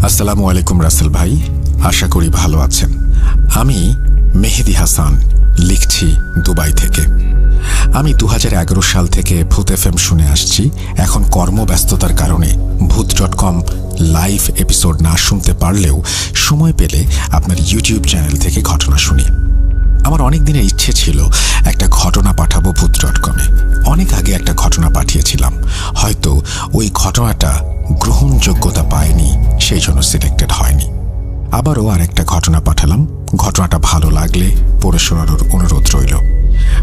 আসসালামু আলাইকুম রাসেল ভাই, আশা করি ভালো আছেন। আমি মেহেদি হাসান, লিখছি দুবাই থেকে। আমি 2011 সাল থেকে ভূত এফএম শুনে আসছি। এখন কর্মব্যস্ততার কারণে ভূত.com লাইভ এপিসোড না শুনতে পারলেও সময় পেলে আপনার ইউটিউব চ্যানেল থেকে ঘটনা শুনি। আমার অনেক দিনের ইচ্ছে ছিল একটা ঘটনা পাঠাবো ভূত.com-এ। অনেক আগে একটা ঘটনা পাঠিয়েছিলাম, হয়তো ওই ঘটনাটা গ্রহণযোগ্যতা পায়নি, সেই জন্য সিলেক্টেড হয়নি। আবারও আরেকটা ঘটনা পাঠালাম, ঘটনাটা ভালো লাগলে পড়ে শোনানোর অনুরোধ রইল।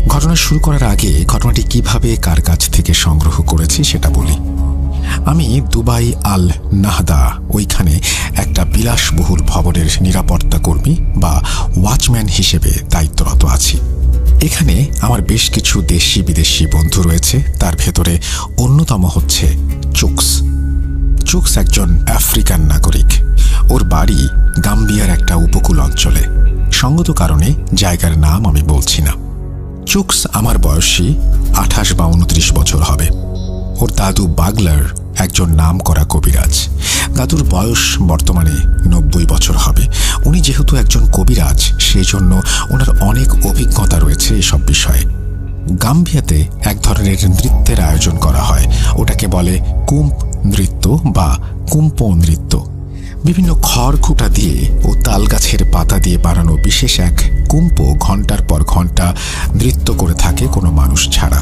ঘটনা শুরু করার আগে ঘটনাটি কিভাবে কার কাছ থেকে সংগ্রহ করেছি সেটা বলি। আমি দুবাই আল নাহদা ওইখানে একটা বিলাসবহুল ভবনের নিরাপত্তা কর্মী বা ওয়াচম্যান হিসেবে দায়িত্বরত আছি। এখানে আমার বেশ কিছু দেশি বিদেশি বন্ধু রয়েছে। তার ভেতরে অন্যতম হচ্ছে চুকস একজন আফ্রিকান নাগরিক। ওর বাড়ি গাম্বিয়ার একটা উপকূল অঞ্চলে। সঙ্গত কারণে জায়গার নাম আমি বলছি না। চুকস আমার বয়সী 28 বা 29 বছর হবে। ওর দাদু বাগলার একজন নাম করা কবিরাজ। দাদুর বয়স বর্তমানে 90 বছর হবে। উনি যেহেতু একজন কবিরাজ, সেই জন্য ওনার অনেক অভিজ্ঞতা রয়েছে এসব বিষয়ে। গাম্বিয়াতে এক ধরনের নৃত্যের আয়োজন করা হয়, ওটাকে বলে কুম্প নৃত্য বা কুম্প নৃত্য। বিভিন্ন খড়খুঁটা দিয়ে ও তালগাছের পাতা দিয়ে বানানো বিশেষ এক কুম্প ঘন্টার পর ঘন্টা নৃত্য করে থাকে কোনো মানুষ ছাড়া।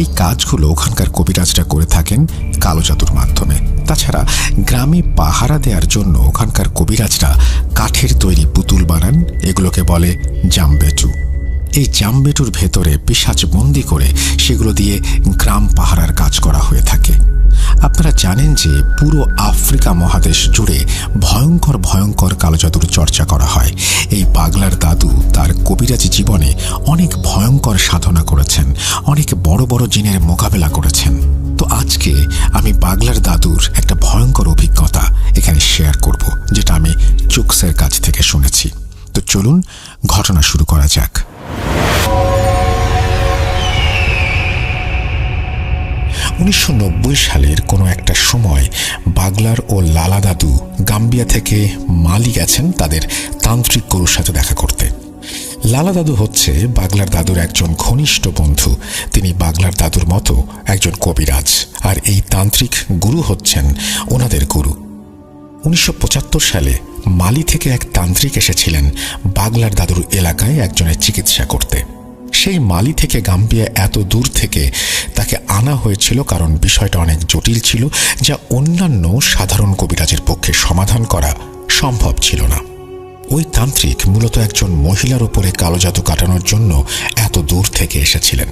এই কাজগুলো ওখানকার কবিরাজরা করে থাকেন কালো জাদুর মাধ্যমে। তাছাড়া গ্রামে পাহারা দেওয়ার জন্য ওখানকার কবিরাজরা কাঠের তৈরি পুতুল বানান, এগুলোকে বলে জামবেটু। এই জামবেটুর ভেতরে পিশাচ বন্দি করে সেগুলো দিয়ে গ্রাম পাহারার কাজ করা হয়ে থাকে। আপনারা জানেন যে পুরো আফ্রিকা মহাদেশ জুড়ে ভয়ঙ্কর ভয়ঙ্কর কালো জাদুর চর্চা করা হয়। এই পাগলার দাদু তার কবিরাজি জীবনে অনেক ভয়ঙ্কর সাধনা করেছেন, অনেক বড় বড় জিনের মোকাবেলা করেছেন। তো আজকে আমি পাগলার দাদুর একটা ভয়ঙ্কর অভিজ্ঞতা এখানে শেয়ার করব, যেটা আমি চুকসের কাছ থেকে শুনেছি। তো চলুন ঘটনা শুরু করা যাক। 1990 সালের কোনো একটা সময় বাগলার ও লালা দাদু গাম্বিয়া থেকে মালি গেছেন তাদের তান্ত্রিক গুরুর সাথে দেখা করতে। লালা দাদু হচ্ছে বাগলার দাদুর একজন ঘনিষ্ঠ বন্ধু। তিনি বাগলার দাদুর মতো একজন কবিরাজ, আর এই তান্ত্রিক গুরু হচ্ছেন ওনাদের গুরু। 1975 সালে মালি থেকে এক তান্ত্রিক এসেছিলেন বাগলার দাদুর এলাকায় একজনের চিকিৎসা করতে। সেই মালি থেকে গাম্বিয়া এত দূর থেকে তাকে আনা হয়েছিল কারণ বিষয়টা অনেক জটিল ছিল, যা অন্যান্য সাধারণ কবিরাজের পক্ষে সমাধান করা সম্ভব ছিল না। ওই তান্ত্রিক মূলত একজন মহিলার উপরে কালো জাদু কাটানোর জন্য এত দূর থেকে এসেছিলেন।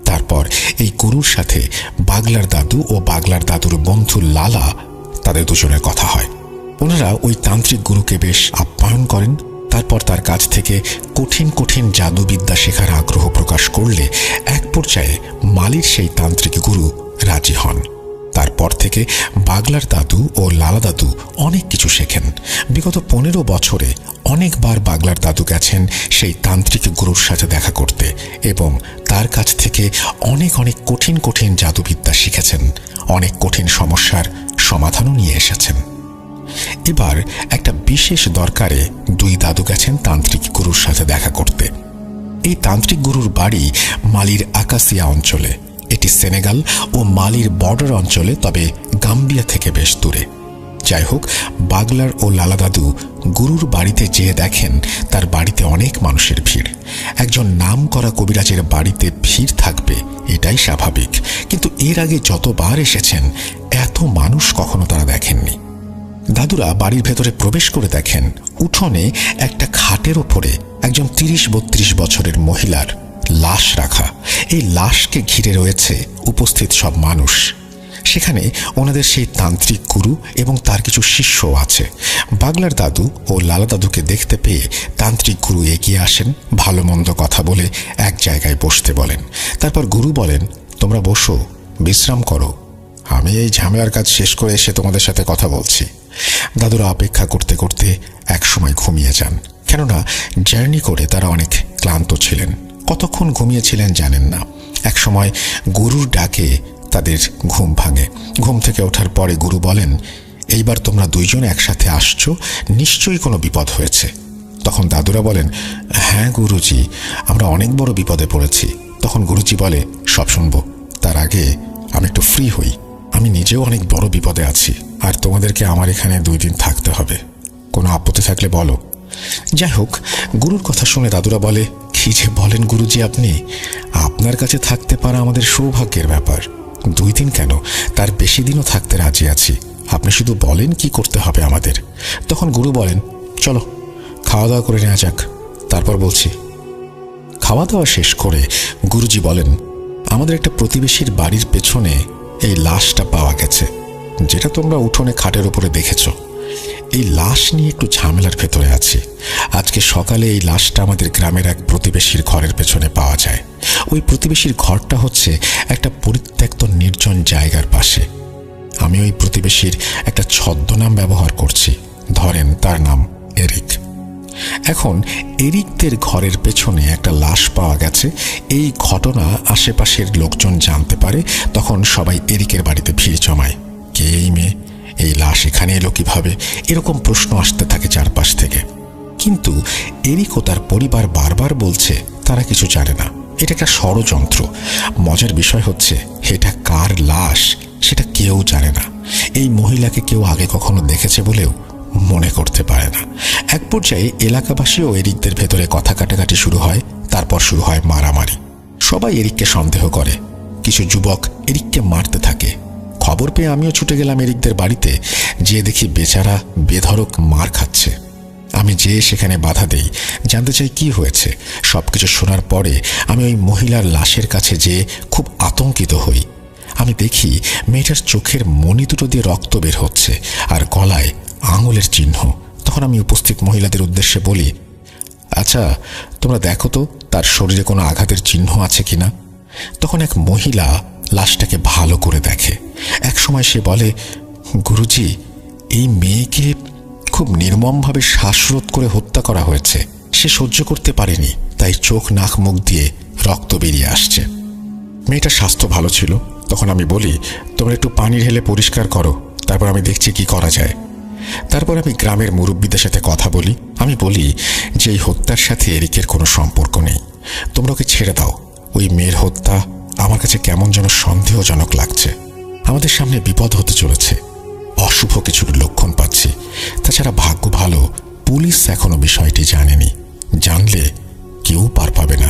তারপর এই গুরুর সাথে বাগলার দাদু ও বাগলার দাদুর বন্ধু লালা, তাদের দুজনের কথা হয়। ওনারা ওই তান্ত্রিক গুরুকে বেশ আপ্যায়ন করেন। তারপর তার কাছ থেকে কঠিন কঠিন জাদুবিদ্যা শেখার আগ্রহ প্রকাশ করলে এক পর্যায়ে মালির সেই তান্ত্রিক গুরু রাজি হন। তারপর থেকে বাগলার দাদু ও লালা দাদু অনেক কিছু শেখেন। বিগত 15 বছরে অনেকবার বাগলার দাদু গেছেন সেই তান্ত্রিক গুরুর সাথে দেখা করতে এবং তার কাছ থেকে অনেক অনেক কঠিন কঠিন জাদুবিদ্যা শিখেছেন। অনেক কঠিন সমস্যার সমাধানও নিয়ে এসেছেন। এবার একটা বিশেষ দরকারে দুই দাদু গেছেন তান্ত্রিক গুরুর সাথে দেখা করতে। এই তান্ত্রিক গুরুর বাড়ি মালির আকাসিয়া অঞ্চলে। এটি সেনেগাল ও মালির বর্ডার অঞ্চলে, তবে গাম্বিয়া থেকে বেশ দূরে। যাই হোক, বাগলার ও লালা দাদু গুরুর বাড়িতে যেয়ে দেখেন তার বাড়িতে অনেক মানুষের ভিড়। একজন নাম করা কবিরাজের বাড়িতে ভিড় থাকবে, এটাই স্বাভাবিক, কিন্তু এর আগে যতবার এসেছেন এত মানুষ কখনো তারা দেখেননি। দাদুরা বাড়ির ভেতরে প্রবেশ করে দেখেন উঠোনে একটা খাটের ওপরে একজন 30-32 বছরের মহিলার লাশ রাখা। এই লাশকে ঘিরে রয়েছে উপস্থিত সব মানুষ। সেখানে ওনাদের সেই তান্ত্রিক গুরু এবং তার কিছু শিষ্যও আছে। বাগলার দাদু ও লালা দাদুকে দেখতে পেয়ে তান্ত্রিক গুরু এগিয়ে আসেন, ভালো মন্দ কথা বলে এক জায়গায় বসতে বলেন। তারপর গুরু বলেন, তোমরা বসো, বিশ্রাম করো, আমি এই ঝামেলার কাজ শেষ করে এসে তোমাদের সাথে কথা বলছি। দাদুরা অপেক্ষা করতে করতে একসময় ঘুমিয়ে যান, কেননা জার্নি করে তারা অনেক ক্লান্ত ছিলেন। কতক্ষণ ঘুমিয়েছিলেন জানেন না। একসময় গুরুর ডাকে তাদের ঘুম ভাঙে। ঘুম থেকে ওঠার পরে গুরু বলেন, এইবার তোমরা দুইজন একসাথে আসছো, নিশ্চয়ই কোনো বিপদ হয়েছে। তখন দাদুরা বলেন, হ্যাঁ গুরুজি, আমরা অনেক বড় বিপদে পড়েছি। তখন গুরুজি বলে, সব শুনবো, তার আগে আমি একটু ফ্রি হই। আমি নিজেও অনেক বড় বিপদে আছি, আর তোমাদেরকে আমার এখানে 2 দিন থাকতে হবে। কোনো আপত্তি থাকলে বলো। যাই হোক, গুরুর কথা শুনে দাদুরা বলে, কি যে বলেন গুরুজি আপনি, আপনার কাছে থাকতে পারা আমাদের সৌভাগ্যের ব্যাপার। 2 দিন কেন, তার বেশি দিনও থাকতে রাজি আছি। আপনি শুধু বলেন কি করতে হবে আমাদের। তখন গুরু বলেন, চলো খাওয়া দাওয়া করে নেওয়া যাক, তারপর বলছি। খাওয়া দাওয়া শেষ করে গুরুজি বলেন, আমাদের একটা প্রতিবেশীর বাড়ির পেছনে এই লাশটা পাওয়া গেছে, যেটা তোমরা উঠোনে খাটের উপরে দেখেছ। এই লাশ নিয়ে একটু ঝামেলার ভেতরে আছি। আজকে সকালে এই লাশটা আমাদের গ্রামের এক প্রতিবেশীর ঘরের পেছনে পাওয়া যায়। ওই প্রতিবেশীর ঘরটা হচ্ছে একটা পরিত্যক্ত নির্জন জায়গার পাশে। আমি ওই প্রতিবেশীর একটা ছদ্মনাম ব্যবহার করছি, ধরেন তার নাম এরিক। এখন এরিকদের ঘরের পেছনে একটা লাশ পাওয়া গেছে, এই ঘটনা আশেপাশের লোকজন জানতে পারে। তখন সবাই এরিকের বাড়িতে ভিড় জমায়। কে এই মেয়ে, এই লাশ এখানে এলো কিভাবে, এরকম প্রশ্ন আসতে থাকে চারপাশ থেকে। কিন্তু এরিক ও তার পরিবার বারবার বলছে তারা কিছু জানে না, এটা একটা ষড়যন্ত্র। মজার বিষয় হচ্ছে, এটা কার লাশ সেটা কেউ জানে না। এই মহিলাকে কেউ আগে কখনো দেখেছে বলেও মনে করতে পারে না। এক পর্যায়ে এলাকাবাসী ও এরিকদের ভেতরে কথা কাটাকাটি শুরু হয়। তারপর শুরু হয় মারামারি। সবাই এরিককে সন্দেহ করে। কিছু যুবক এরিককে মারতে থাকে। খবর পেয়ে আমিও ছুটে গেলাম এরিকদের বাড়িতে। যেয়ে দেখি বেচারা বেধড়ক মার খাচ্ছে। আমি যেয়ে সেখানে বাধা দেই, জানতে চাই কি হয়েছে। সবকিছু শোনার পরে আমি ওই মহিলার লাশের কাছে যেয়ে খুব আতঙ্কিত হই। আমি দেখি মেয়েটার চোখের মণি দুটো দিয়ে রক্ত বের হচ্ছে, আর গলায় আঙুলের চিহ্ন। তখন আমি উপস্থিত মহিলাদের উদ্দেশ্যে বলি, আচ্ছা তোমরা দেখো তো তার শরীরে কোনো আঘাতের চিহ্ন আছে কিনা। তখন এক মহিলা লাশটাকে ভালো করে দেখে। এক সময় সে বলে, গুরুজি, এই মেয়েকে খুব নির্মমভাবে শ্বাসরোধ করে হত্যা করা হয়েছে। সে সহ্য করতে পারেনি, তাই চোখ নাক মুখ দিয়ে রক্ত বেরিয়ে আসছে। মেয়েটার স্বাস্থ্য ভালো ছিল। তখন আমি বলি, তোমরা একটু পানি ঢেলে পরিষ্কার করো, তারপর আমি দেখছি কি করা যায়। তারপর আমি গ্রামের মুরব্বীদের সাথে কথা বলি। আমি বলি যে এই হত্যার সাথে এরিকের কোনো সম্পর্ক নেই, তোমরা ওকে ছেড়ে দাও। ওই মেয়ের হত্যা আমার কাছে কেমন যেন সন্দেহজনক লাগছে। আমাদের সামনে বিপদ হতে চলেছে, অশুভ কিছুর লক্ষণ পাচ্ছি। তাছাড়া ভাগ্য ভালো, পুলিশ এখনো বিষয়টি জানেনি, জানলে কেউ পার পাবে না।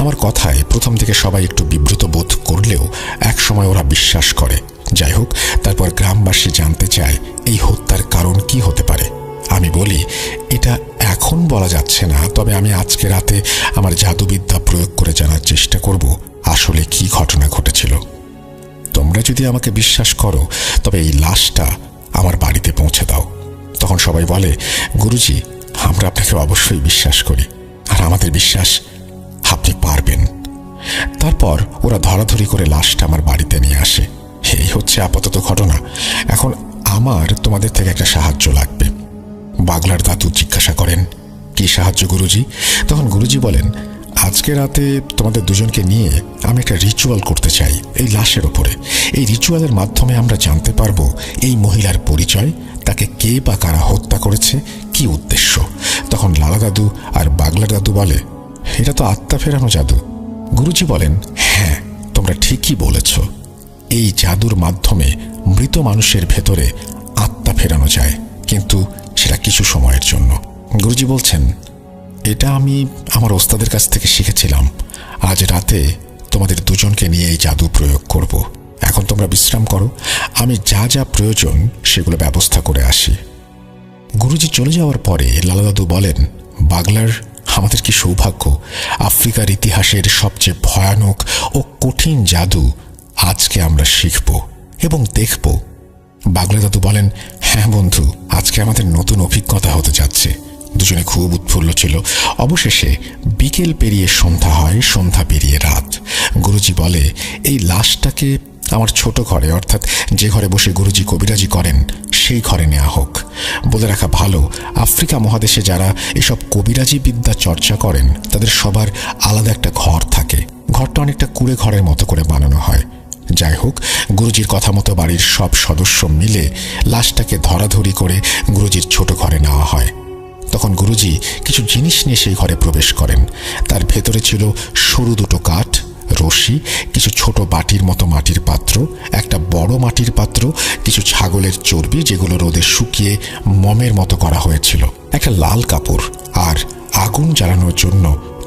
আমার কথায় প্রথম থেকে সবাই একটু বিব্রত বোধ করলেও এক সময় ওরা বিশ্বাস করে। যাই হোক, তারপর গ্রামবাসী জানতে চায় এই হত্যার কারণ কি হতে পারে। আমি বলি, এটা এখন বলা যাচ্ছে না, তবে আমি আজকে রাতে আমার জাদুবিদ্যা প্রয়োগ করে জানার চেষ্টা করব আসলে কি ঘটনা ঘটেছিল। তোমরা যদি আমাকে বিশ্বাস করো তবে এই লাশটা আমার বাড়িতে পৌঁছে দাও। তখন সবাই বলে, গুরুজি, আমরা আপনাকে অবশ্যই বিশ্বাস করি, আর আমাদের বিশ্বাস আপনি পারবেন। তারপর ওরা ধরাধরি করে লাশটা আমার বাড়িতে নিয়ে আসে। এই হচ্ছে আপাতত ঘটনা। এখন আমার তোমাদের থেকে একটা সাহায্য লাগবে। বাগলার দাদু জিজ্ঞাসা করেন, কি সাহায্য গুরুজি? তখন গুরুজি বলেন, আজকে রাতে তোমাদের দুজনকে নিয়ে আমি একটা রিচুয়াল করতে চাই এই লাশের ওপরে। এই রিচুয়ালের মাধ্যমে আমরা জানতে পারবো এই মহিলার পরিচয়, তাকে কে বা কারা হত্যা করেছে, কি উদ্দেশ্য। তখন লালা দাদু আর বাগলার দাদু বলে, এটা তো আত্মা ফেরানো জাদু। গুরুজি বলেন, হ্যাঁ, তোমরা ঠিকই বলেছ। এই জাদুর মাধ্যমে মৃত মানুষের ভেতরে আত্মা ফেরানো যায়, কিন্তু সেটা কিছু সময়ের জন্য। গুরুজি বলছেন, এটা আমি আমার ওস্তাদের কাছ থেকে শিখেছিলাম। আজ রাতে তোমাদের দুজনকে নিয়ে এই জাদু প্রয়োগ করব। এখন তোমরা বিশ্রাম করো, আমি যা যা প্রয়োজন সেগুলো ব্যবস্থা করে আসি। গুরুজি চলে যাওয়ার পরে লালা দাদু বলেন, বাগলার, আমাদের কি সৌভাগ্য, আফ্রিকার ইতিহাসের সবচেয়ে ভয়ানক ও কঠিন জাদু আজকে আমরা শিখব এবং দেখব। বাগলা দাদু বলেন, হ্যাঁ বন্ধু, আজকে আমাদের নতুন অভিজ্ঞতা হতে যাচ্ছে। দুজনে খুব উৎফুল্ল ছিল। অবশেষে বিকেল পেরিয়ে সন্ধ্যা হয়, সন্ধ্যা পেরিয়ে রাত। গুরুজি বলে, এই লাশটাকে আমার ছোট ঘরে, অর্থাৎ যে ঘরে বসে গুরুজি কবিরাজি করেন, সেই ঘরে নেওয়া হোক। বলে রাখা ভালো, আফ্রিকা মহাদেশে যারা এসব কবিরাজি বিদ্যা চর্চা করেন তাদের সবার আলাদা একটা ঘর থাকে। ঘরটা অনেকটা কুঁড়ে ঘরের মতো করে বানানো হয়। যাই হোক, গুরুজির কথা মতো বাড়ির সব সদস্য মিলে লাশটাকে ধরাধরি করে গুরুজির ছোট ঘরে নেওয়া হয়। তখন গুরুজি কিছু জিনিস নিয়ে সেই ঘরে প্রবেশ করেন। তার ভেতরে ছিল সরু দুটো কাঠ, রশি, কিছু ছোট বাটির মতো মাটির পাত্র, একটা বড় মাটির পাত্র, কিছু ছাগলের চর্বি যেগুলো রোদে শুকিয়ে মমের মতো করা হয়েছিল, একটা লাল কাপড় আর আগুন জ্বালানোর জন্য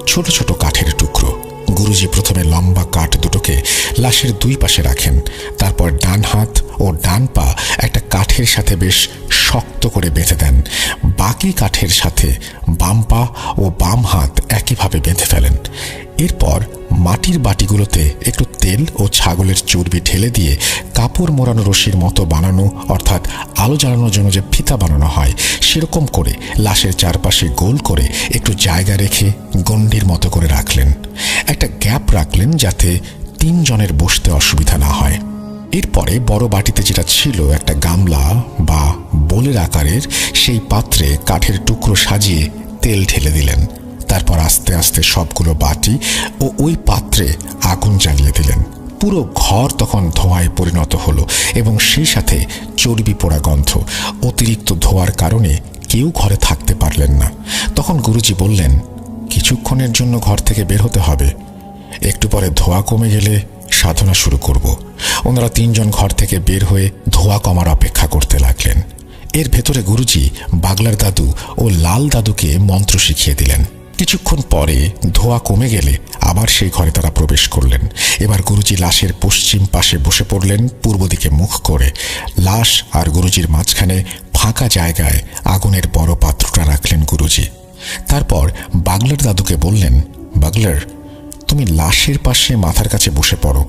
ছোট ছোট কাঠের টুকরো। গুরুজি প্রথমে লম্বা কাঠ দুটোকে লাশের দুই পাশে রাখেন। তারপর ডান হাত ও ডান পা একটা কাঠের সাথে বেশ শক্ত করে বেঁধে দেন। বাকি কাঠের সাথে বাম পা ও বাম হাত একইভাবে বেঁধে ফেলেন। এরপর মাটির বাটিগুলোতে একটু তেল ও ছাগলের চর্বি ঢেলে দিয়ে কাপড় মোড়ানো রশির মতো বানানো, অর্থাৎ আলো জ্বালানোর জন্য যে ফিতা বানানো হয় সেরকম করে লাশের চারপাশে গোল করে একটু জায়গা রেখে গণ্ডির মতো করে রাখলেন। একটা গ্যাপ রাখলেন যাতে 3 জনের বসতে অসুবিধা না হয়। এরপরে বড় বাটিতে যেটা ছিল একটা গামলা বা বোলের আকারের, সেই পাত্রে কাঠের টুকরো সাজিয়ে তেল ঢেলে দিলেন। তারপর আস্তে আস্তে সবগুলো বাটি ও ওই পাত্রে আগুন জ্বালিয়ে দিলেন। পুরো ঘর তখন ধোঁয়ায় পরিণত হলো এবং সেই সাথে চর্বি পোড়া গন্ধ। অতিরিক্ত ধোঁয়ার কারণে কেউ ঘরে থাকতে পারলেন না। তখন গুরুজি বললেন, কিছুক্ষণের জন্য ঘর থেকে বের হতে হবে, একটু পরে ধোঁয়া কমে গেলে সাধনা শুরু করব। ওনারা 3 জন ঘর থেকে বের হয়ে ধোঁয়া কমার অপেক্ষা করতে লাগলেন। এর ভেতরে গুরুজি বাগলার দাদু ও লাল দাদুকে মন্ত্র শিখিয়ে দিলেন। কিছুক্ষণ পরে ধোঁয়া কমে গেলে আবার সেই ঘরে তারা প্রবেশ করলেন। এবার গুরুজি লাশের পশ্চিম পাশে বসে পড়লেন, পূর্ব দিকে মুখ করে। লাশ আর গুরুজির মাঝখানে ফাঁকা জায়গায় আগুনের বড় পাত্রটা রাখলেন গুরুজি। তারপর বাগলার দাদুকে বললেন, বাগলার, তুমি লাশের পাশে মাথার কাছে বসে পড়ো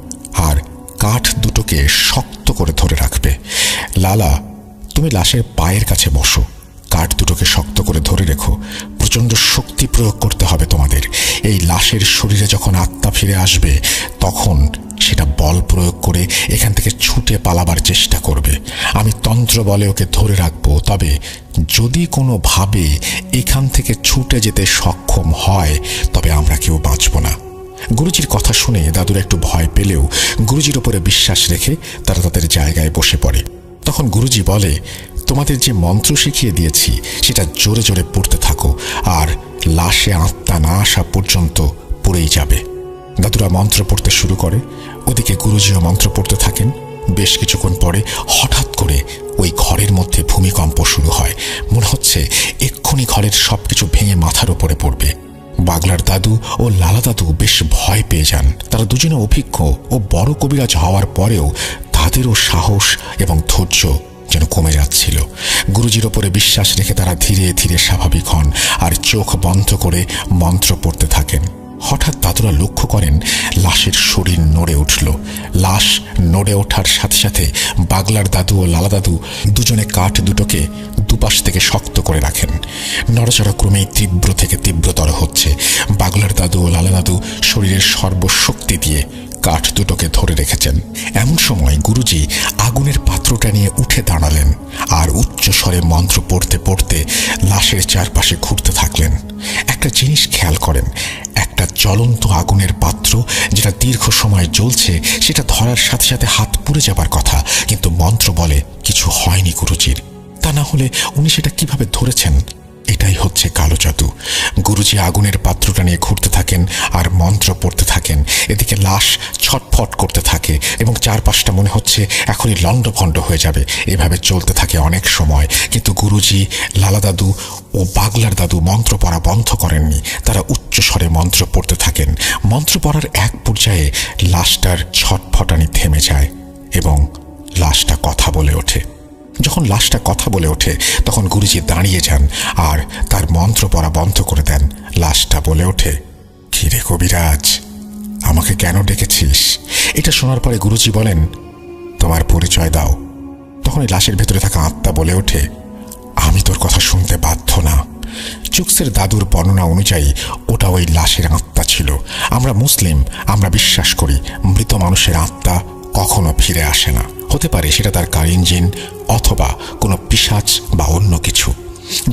আর কাঠ দুটোকে শক্ত করে ধরে রাখবে। লালা, তুমি লাশের পায়ের কাছে বসো, কাঠ দুটোকে শক্ত করে ধরে রেখো। প্রচণ্ড শক্তি প্রয়োগ করতে হবে তোমাদের। এই লাশের শরীরে যখন আত্মা ফিরে আসবে তখন সেটা বল প্রয়োগ করে এখান থেকে ছুটে পালাবার চেষ্টা করবে। আমি তন্ত্র বলে ওকে ধরে রাখবো, তবে যদি কোনোভাবে এখান থেকে ছুটে যেতে সক্ষম হয় তবে আমরা কেউ বাঁচব না। গুরুজির কথা শুনে দাদুর একটু ভয় পেলেও গুরুজির ওপরে বিশ্বাস রেখে তারা তাদের জায়গায় বসে পড়ে। তখন গুরুজি বলে, তোমাদের যে মন্ত্র শিখিয়ে দিয়েছি সেটা জোরে জোরে পড়তে থাকো, আর লাশে আত্মা না আসা পর্যন্ত পড়েই যাবে। দাদুরা মন্ত্র পড়তে শুরু করে, ওদিকে গুরুজিও মন্ত্র পড়তে থাকেন। বেশ কিছুক্ষণ পরে হঠাৎ করে ওই ঘরের মধ্যে ভূমিকম্প শুরু হয়। মনে হচ্ছে এক্ষুনি ঘরের সবকিছু ভেঙে মাথার উপরে পড়বে। বাগলার দাদু ও লালা দাদু বেশ ভয় পেয়ে যান। তারা দুজনে অভিজ্ঞ ও বড় কবিরাজ হওয়ার পরেও তাদেরও সাহস এবং ধৈর্য যেন কমে যাচ্ছিল। গুরুজির ওপরে বিশ্বাস রেখে তারা ধীরে ধীরে স্বাভাবিক হন আর চোখ বন্ধ করে মন্ত্র পড়তে থাকেন। হঠাৎ দাদুরা লক্ষ্য করেন লাশের শরীর নড়ে উঠল। লাশ নড়ে ওঠার সাথে সাথে বাগলার দাদু ও লালা দাদু দুজনে কাঠ দুটোকে দুপাশ থেকে শক্ত করে রাখেন। নড়াচড়া ক্রমেই তীব্র থেকে তীব্রতর হচ্ছে। বাগলার দাদু ও লালা দাদু শরীরের সর্বশক্তি দিয়ে কাঠ দুটোকে ধরে রেখেছেন। এমন সময় গুরুজি আগুনের পাত্রটা নিয়ে উঠে দাঁড়ালেন আর উচ্চ স্বরে মন্ত্র পড়তে পড়তে লাশের চারপাশে ঘুরতে থাকলেন। একটা জিনিস খেয়াল করেন, একটা জ্বলন্ত আগুনের পাত্র যেটা দীর্ঘ সময় জ্বলছে সেটা ধরার সাথে সাথে হাত পুড়ে যাবার কথা, কিন্তু মন্ত্র বলে কিছু হয়নি গুরুজির। তা না হলে উনি সেটা কিভাবে ধরেছেন? এটাই হচ্ছে কালো জাদু। গুরুজি আগুনের পাত্রটা নিয়ে ঘুরতে থাকেন আর মন্ত্র পড়তে থাকেন। এদিকে লাশ ছটফট করতে থাকে এবং চারপাশটা মনে হচ্ছে এখনই লণ্ডভণ্ড হয়ে যাবে। এভাবে চলতে থাকে অনেক সময়, কিন্তু গুরুজি, লালা দাদু ও বাগলার দাদু মন্ত্র পড়া বন্ধ করেননি। তারা উচ্চ স্বরে মন্ত্র পড়তে থাকেন। মন্ত্র পড়ার এক পর্যায়ে লাশটার ছটফটানি থেমে যায় এবং লাশটা কথা বলে ওঠে। যখন লাশটা কথা বলে ওঠে তখন গুরুজি দাঁড়িয়ে যান আর তার মন্ত্র পড়া বন্ধ করে দেন। লাশটা বলে ওঠে, কি রে কবিরাজ, আমাকে কেন ডেকেছিস? এটা শোনার পরে গুরুজি বলেন, তোমার পরিচয় দাও। তখন এই লাশের ভেতরে থাকা আত্মা বলে ওঠে, আমি তোর কথা শুনতে বাধ্য না। চুকসের দাদুর বর্ণনা অনুযায়ী ওটা ওই লাশের আত্মা ছিল। আমরা মুসলিম, আমরা বিশ্বাস করি মৃত মানুষের আত্মা কখনো ফিরে আসে না। হতে পারে সেটা তার কার ইঞ্জিন অথবা কোনো পিশাচ বা অন্য কিছু।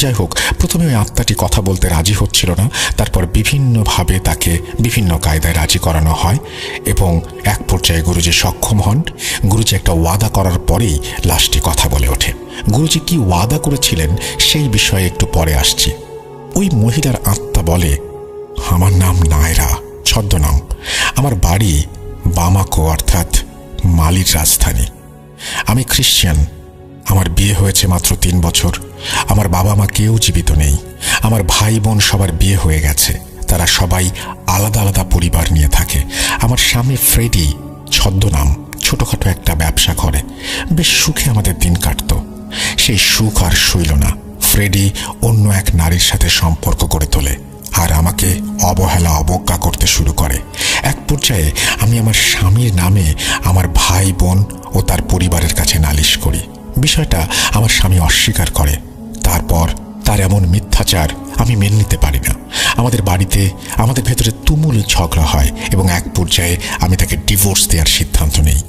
যাই হোক, প্রথমে ওই আত্মাটি কথা বলতে রাজি হচ্ছিল না। তারপর বিভিন্নভাবে তাকে বিভিন্ন কায়দায় রাজি করানো হয় এবং এক পর্যায়ে গুরুজি সক্ষম হন। গুরুজি একটা ওয়াদা করার পরেই লাশটি কথা বলে ওঠে। গুরুজি কি ওয়াদা করেছিলেন সেই বিষয়ে একটু পরে আসছি। ওই মহিলার আত্মা বলে, আমার নাম নায়রা, ছদ্মনাম। আমার বাড়ি বামাকো, অর্থাৎ মালির রাজধানী। আমি খ্রিশ্চান। আমার বিয়ে হয়েছে মাত্র 3 বছর। আমার বাবা মা কেউ জীবিত নেই। আমার ভাই বোন সবার বিয়ে হয়ে গেছে। তারা সবাই আলাদা আলাদা পরিবার নিয়ে থাকে। আমার স্বামী ফ্রেডি, ছদ্মনাম, ছোটখাটো একটা ব্যবসা করে। বেশ সুখে আমাদের দিন কাটত। সেই সুখ আর সইল না। ফ্রেডি অন্য এক নারীর সাথে সম্পর্ক গড়ে তোলে আর আমাকে অবহেলা অবজ্ঞা করতে শুরু করে। এক পর্যায়ে আমি আমার স্বামীর নামে আমার ভাই বোন ও তার পরিবারের কাছে নালিশ করি। বিষয়টা আমার স্বামী অস্বীকার করে। তারপর তার এমন মিথ্যাচার আমি মেনে নিতে পারি না। আমাদের বাড়িতে আমাদের ভেতরে তুমুল ঝগড়া হয় এবং এক পর্যায়ে আমি তাকে ডিভোর্স দেওয়ার সিদ্ধান্ত নেই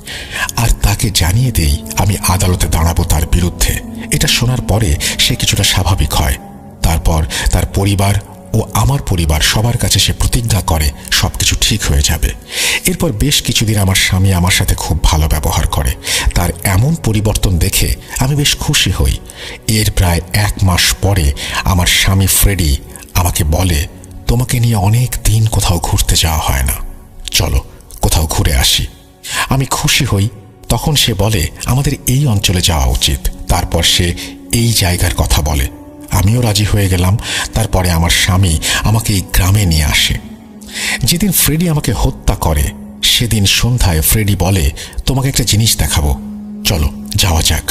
আর তাকে জানিয়ে দেই আমি আদালতে দাঁড়াবো তার বিরুদ্ধে। এটা শোনার পরে সে কিছুটা স্বাভাবিক হয়। তারপর তার পরিবার ও আমার পরিবার সবার কাছে সে প্রতিজ্ঞা করে সবকিছু ঠিক হয়ে যাবে। এরপর বেশ কিছুদিন আমার স্বামী আমার সাথে খুব ভালো ব্যবহার করে। তার এমন পরিবর্তন দেখে আমি বেশ খুশি হই। এর প্রায় 1 মাস পরে আমার স্বামী ফ্রেডি আমাকে বলে, তোমাকে নিয়ে অনেক দিন কোথাও ঘুরতে যাওয়া হয় না, চলো কোথাও ঘুরে আসি। আমি খুশি হই। তখন সে বলে আমাদের এই অঞ্চলে যাওয়া উচিত। তারপর সে এই জায়গার কথা বলে। আমিও রাজি হয়ে গেলাম। তারপরে আমার স্বামী আমাকে এই গ্রামে নিয়ে আসে। যেদিন ফ্রেডি আমাকে হত্যা করে সেদিন সন্ধ্যায় ফ্রেডি বলে, তোমাকে একটা জিনিস দেখাবো, চলো যাওয়া যাক।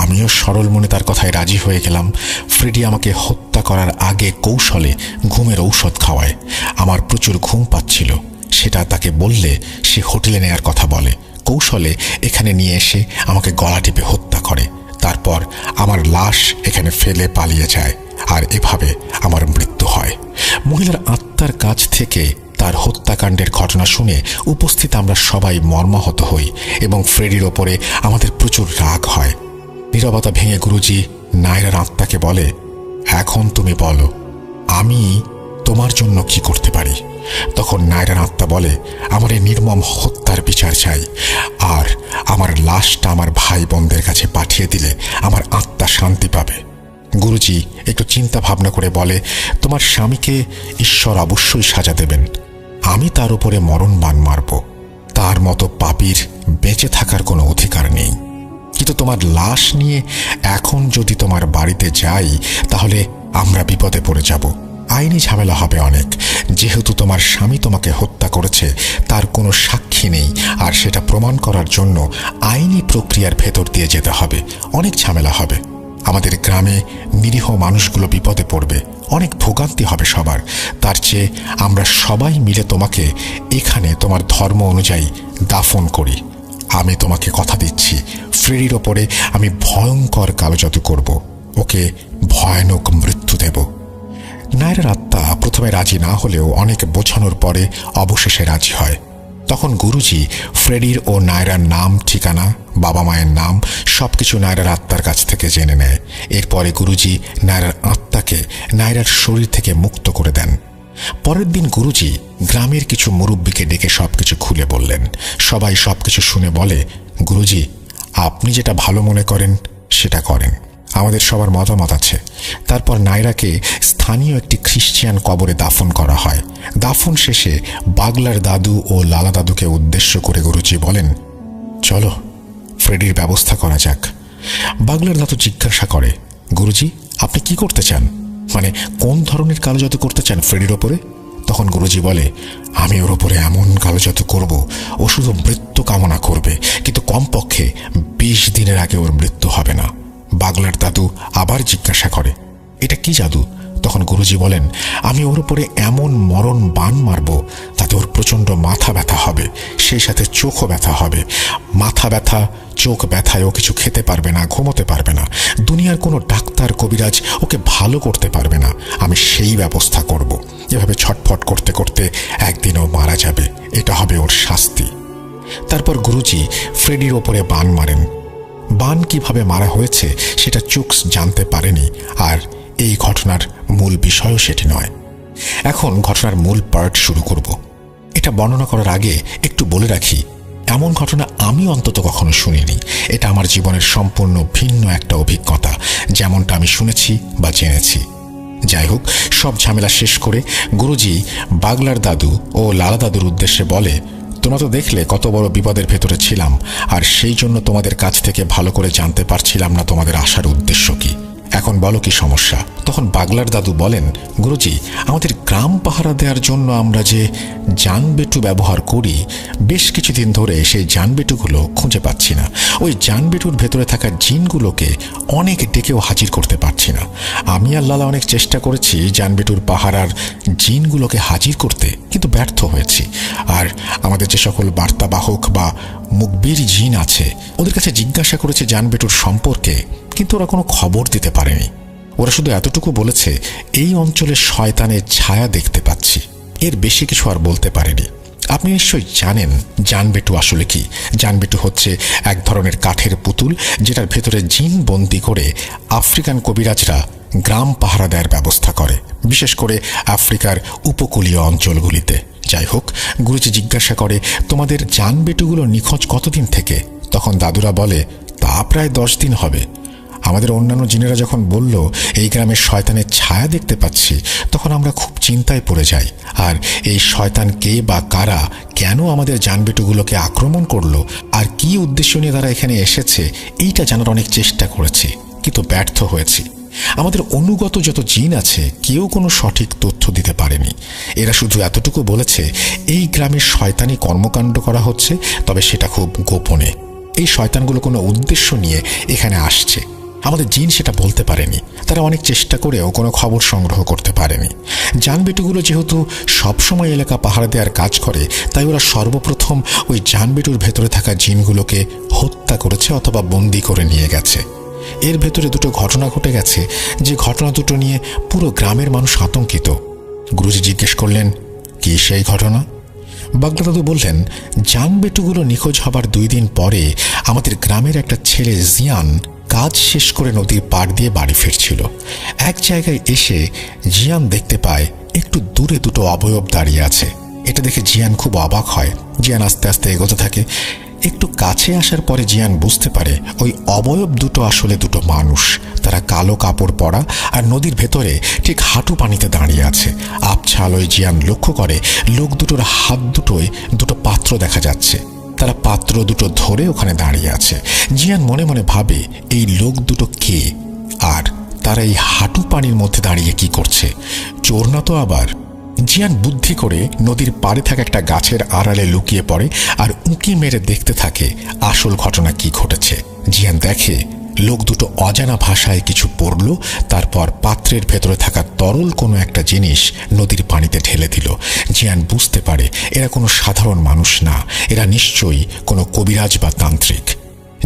আমিও সরল মনে তার কথায় রাজি হয়ে গেলাম। ফ্রেডি আমাকে হত্যা করার আগে কৌশলে ঘুমের ঔষধ খাওয়ায়। আমার প্রচুর ঘুম পাচ্ছিল। সেটা তাকে বললে সে হোটেলে নেয়ার কথা বলে। কৌশলে এখানে নিয়ে এসে আমাকে গলা টিপে হত্যা করে। তারপর আমার লাশ এখানে ফেলে পালিয়ে যায় আর এভাবে আমার মৃত্যু হয়। মহিলার আত্মার কাছ থেকে তার হত্যাকাণ্ডের ঘটনা শুনে উপস্থিত আমরা সবাই মর্মাহত হই এবং ফ্রেডির ওপরে আমাদের প্রচুর রাগ হয়। নীরবতা ভেঙে গুরুজি নায়রার আত্মাকে বলে, এখন তুমি বলো আমি তোমার জন্য কি করতে পারি। তখন নায়রার আত্মা বলে, আমার এই নির্মম হত্যার বিচার চাই আর আমার লাশটা আমার ভাই বোনদের কাছে পাঠিয়ে দিলে আমার আত্মা শান্তি পাবে। গুরুজি একটু চিন্তা ভাবনা করে বলে, তোমার স্বামীকে ঈশ্বর অবশ্যই সাজা দেবেন। আমি তার উপরে মরণ বাণ মারব। তার মতো পাপীর বেঁচে থাকার কোনো অধিকার নেই। কিন্তু তোমার লাশ নিয়ে এখন যদি তোমার বাড়িতে যাই তাহলে আমরা বিপদে পড়ে যাব। আইনি ঝামেলা হবে অনেক। যেহেতু তোমার স্বামী তোমাকে হত্যা করেছে তার কোনো সাক্ষী নেই আর সেটা প্রমাণ করার জন্য আইনি প্রক্রিয়ার ভেতর দিয়ে যেতে হবে। অনেক ঝামেলা হবে। আমাদের গ্রামে নিরীহ মানুষগুলো বিপদে পড়বে। অনেক ভোগান্তি হবে সবার। তার চেয়ে আমরা সবাই মিলে তোমাকে এখানে তোমার ধর্ম অনুযায়ী দাফন করি। আমি তোমাকে কথা দিচ্ছি, ফ্রেডির ওপরে আমি ভয়ঙ্কর কালো জাদু করব। ওকে ভয়ানক মৃত্যু দেব। নায়রার আত্মা প্রথমে রাজি না হলেও অনেক বোঝানোর পরে অবশেষে রাজি হয়। তখন গুরুজি ফ্রেডির ও নায়রার নাম, ঠিকানা, বাবা মায়ের নাম সবকিছু নায়রার আত্মার কাছ থেকে জেনে নেয়। এরপরে গুরুজি নায়রার আত্মাকে নায়রার শরীর থেকে মুক্ত করে দেন। পরের দিন গুরুজি গ্রামের কিছু মুরব্বীকে ডেকে সবকিছু খুলে বললেন। সবাই সবকিছু শুনে বলে, গুরুজি আপনি যেটা ভালো মনে করেন সেটা করেন, আমাদের সবার মতামত আছে। তারপর নায়রাকে স্থানীয় একটি খ্রিস্টান কবরে দাফন করা হয়। দাফন শেষে বাগলার দাদু ও লালা দাদুকে উদ্দেশ্য করে গুরুজি বলেন, চলো ফ্রেডির ব্যবস্থা করা যাক। বাগলার দাদু জিজ্ঞাসা করে, গুরুজি আপনি কি করতে চান, মানে কোন ধরনের কালো জাদু করতে চান ফ্রেডির ওপরে? তখন গুরুজি বলে, আমি ওর ওপরে এমন কালো জাদু করব ও শুধু মৃত্যু কামনা করবে, কিন্তু কমপক্ষে 20 দিনের আগে ওর মৃত্যু হবে না। বাগলার দাদু আবার জিজ্ঞাসা করে, এটা কি জাদু? তখন গুরুজি বলেন, আমি ওর উপরে এমন মরণ বাণ মারব তাতে ওর প্রচণ্ড মাথা ব্যথা হবে, সেই সাথে চোখও ব্যথা হবে। মাথা ব্যথা, চোখ ব্যথায় ও কিছু খেতে পারবে না, ঘুমোতে পারবে না। দুনিয়ার কোনো ডাক্তার কবিরাজ ওকে ভালো করতে পারবে না। আমি সেই ব্যবস্থা করব। এভাবে ছটফট করতে করতে একদিন ও মারা যাবে। এটা হবে ওর শাস্তি। তারপর গুরুজি ফ্রেডির ওপরে বাণ মারেন। বাণ কিভাবে মারা হয়েছে সেটা চোখ জানতে পারেনি আর এই ঘটনার মূল বিষয়ও সেটি নয়। এখন ঘটনার মূল পার্ট শুরু করব। এটা বর্ণনা করার আগে একটু বলে রাখি, এমন ঘটনা আমি অন্তত কখনো শুনিনি। এটা আমার জীবনের সম্পূর্ণ ভিন্ন একটা অভিজ্ঞতা, যেমনটা আমি শুনেছি বা জেনেছি। যাই হোক, সব ঝামেলা শেষ করে গুরুজি বাগলার দাদু ও লালা দাদুর উদ্দেশ্যে বলে, তোমরা তো দেখলে কত বড় বিপদের ভেতরে ছিলাম, আর সেই জন্য তোমাদের কাছ থেকে ভালো করে জানতে পারছিলাম না তোমাদের আসার উদ্দেশ্য কি। এখন বলো কি সমস্যা। তখন বাগলার দাদু বলেন, গুরুজি, আমাদের গ্রাম পাহারা দেওয়ার জন্য আমরা যে জানবেটু ব্যবহার করি, বেশ কিছুদিন ধরে সেই জানবেটুগুলো খুঁজে পাচ্ছি না। ওই জানবেটুর ভেতরে থাকা জিনগুলোকে অনেক ডেকেও হাজির করতে পারছি না। আমি আর লালা অনেক চেষ্টা করেছি জানবেটুর পাহারার জিনগুলোকে হাজির করতে, কিন্তু ব্যর্থ হয়েছি। আর আমাদের যে সকল বার্তাবাহক বা মুকবির জিন আছে, ওদের কাছে জিজ্ঞাসা করেছে জানবেটুর সম্পর্কে, কিন্তু ওরা কোনো খবর দিতে পারেনি। ওরা শুধু এতটুকু বলেছে, এই অঞ্চলে শয়তানের ছায়া দেখতে পাচ্ছি। এর বেশি কিছু আর বলতে পারেনি। আপনি নিশ্চয়ই জানেন জানবেটু আসলে কি। জানবেটু হচ্ছে এক ধরনের কাঠের পুতুল, যেটার ভেতরে জিন বন্দি করে আফ্রিকান কবিরাজরা গ্রাম পাহারা দেওয়ার ব্যবস্থা করে, বিশেষ করে আফ্রিকার উপকূলীয় অঞ্চলগুলিতে। যাই হোক, গুরুজি জিজ্ঞাসা করে, তোমাদের জানবেটুগুলো নিখোঁজ কতদিন থেকে? তখন দাদুরা বলে, তা প্রায় 10 দিন হবে। আমাদের অন্যান্য জিনেরা যখন বলল এই গ্রামের শয়তানের ছায়া দেখতে পাচ্ছি, তখন আমরা খুব চিন্তায় পড়ে যাই। আর এই শয়তান কে বা কারা, কেন আমাদের জানবেটুগুলোকে আক্রমণ করলো, আর কি উদ্দেশ্য নিয়ে তারা এখানে এসেছে, এইটা জানার অনেক চেষ্টা করেছি, কিন্তু ব্যর্থ হয়েছি। আমাদের অনুগত যত জিন আছে, কেউ কোনো সঠিক তথ্য দিতে পারেনি। এরা শুধু এতটুকু বলেছে এই গ্রামে শয়তানি কর্মকাণ্ড করা হচ্ছে, তবে সেটা খুব গোপনে। এই শয়তানগুলো কোনো উদ্দেশ্য নিয়ে এখানে আসছে, আমাদের জিন সেটা বলতে পারেনি। তারা অনেক চেষ্টা করেও কোনো খবর সংগ্রহ করতে পারেনি। জানবেটুগুলো যেহেতু সবসময় এলাকা পাহারা দেওয়ার কাজ করে, তাই ওরা সর্বপ্রথম ওই জানবেটুর ভেতরে থাকা জিনগুলোকে হত্যা করেছে অথবা বন্দি করে নিয়ে গেছে। এর ভেতরে দুটো ঘটনা ঘটে গেছে, যে ঘটনা দুটো নিয়ে পুরো গ্রামের মানুষ আতঙ্কিত। গুরুজি জিজ্ঞেস করলেন, কি সেই ঘটনা? বাগলা দাদু বললেন, জানবেটুগুলো নিখোঁজ হবার 2 দিন পরে আমাদের গ্রামের একটা ছেলে জিয়ান কাজ শেষ করে নদীর পাড় দিয়ে বাড়ি ফিরছিল। এক জায়গায় এসে জিয়ান দেখতে পায় একটু দূরে দুটো অবয়ব দাঁড়িয়ে আছে। এটা দেখে জিয়ান খুব অবাক হয়। জিয়ান আস্তে আস্তে এগোতে থাকে। একটু কাছে আসার পরে জিয়ান বুঝতে পারে ওই অবয়ব দুটো আসলে দুটো মানুষ। তারা কালো কাপড় পরা আর নদীর ভেতরে ঠিক হাঁটু পানিতে দাঁড়িয়ে আছে। আবছা আলোয় জিয়ান লক্ষ্য করে লোক দুটোর হাত দুটোয় দুটো পাত্র দেখা যাচ্ছে। তারা পাত্র দুটো ধরে ওখানে দাঁড়িয়ে আছে। জিয়ান মনে মনে ভাবে, এই লোক দুটো কে, আর তারা এই হাঁটু পানির মধ্যে দাঁড়িয়ে কি করছে? চোর না তো আবার? জিয়ান বুদ্ধি করে নদীর পাড়ে থাকা একটা গাছের আড়ালে লুকিয়ে পড়ে আর উঁকি মেরে দেখতে থাকে আসল ঘটনা কি ঘটেছে। জিয়ান দেখে লোক দুটো অজানা ভাষায় কিছু পড়ল, তারপর পাত্রের ভেতরে থাকা তরল কোনো একটা জিনিস নদীর পানিতে ঢেলে দিল। জিয়ান বুঝতে পারে এরা কোনো সাধারণ মানুষ না, এরা নিশ্চয়ই কোনো কবিরাজ বা তান্ত্রিক।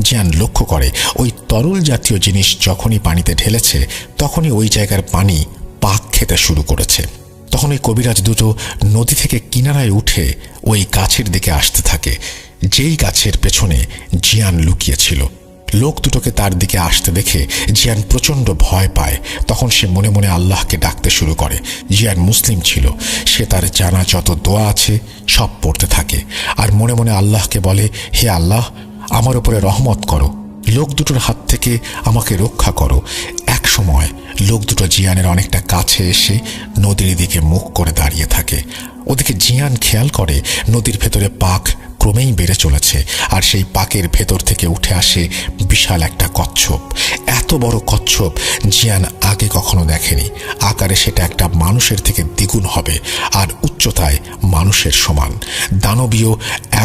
জিয়ান লক্ষ্য করে ওই তরল জাতীয় জিনিস যখনই পানিতে ঢেলেছে, তখনই ওই জায়গার পানি পাক খেতে শুরু করেছে। তখন ওই কবিরাজ দুটো নদী থেকে কিনারায় উঠে ওই গাছের দিকে আসতে থাকে, যেই গাছের পেছনে জিয়ান লুকিয়েছিল। লোক দুটোকে তার দিকে আসতে দেখে জিয়ান প্রচণ্ড ভয় পায়। তখন সে মনে মনে আল্লাহকে ডাকতে শুরু করে। জিয়ান মুসলিম ছিল, সে তার জানা যত দোয়া আছে সব পড়তে থাকে আর মনে মনে আল্লাহকে বলে, হে আল্লাহ, আমার উপরে রহমত করো, লোক দুটোর হাত থেকে আমাকে রক্ষা করো। এক সময় লোক দুটো জিয়ানের অনেকটা কাছে এসে নদীর দিকে মুখ করে দাঁড়িয়ে থাকে। ওদিকে জিয়ান খেয়াল করে নদীর ভেতরে পাক ক্রমেই বেড়ে চলেছে, আর সেই পাকের ভেতর থেকে উঠে আসে বিশাল একটা কচ্ছপ। এত বড় কচ্ছপ জিয়ান আগে কখনো দেখেনি। আকারে সেটা একটা মানুষের থেকে দ্বিগুণ হবে আর উচ্চতায় মানুষের সমান। দানবীয়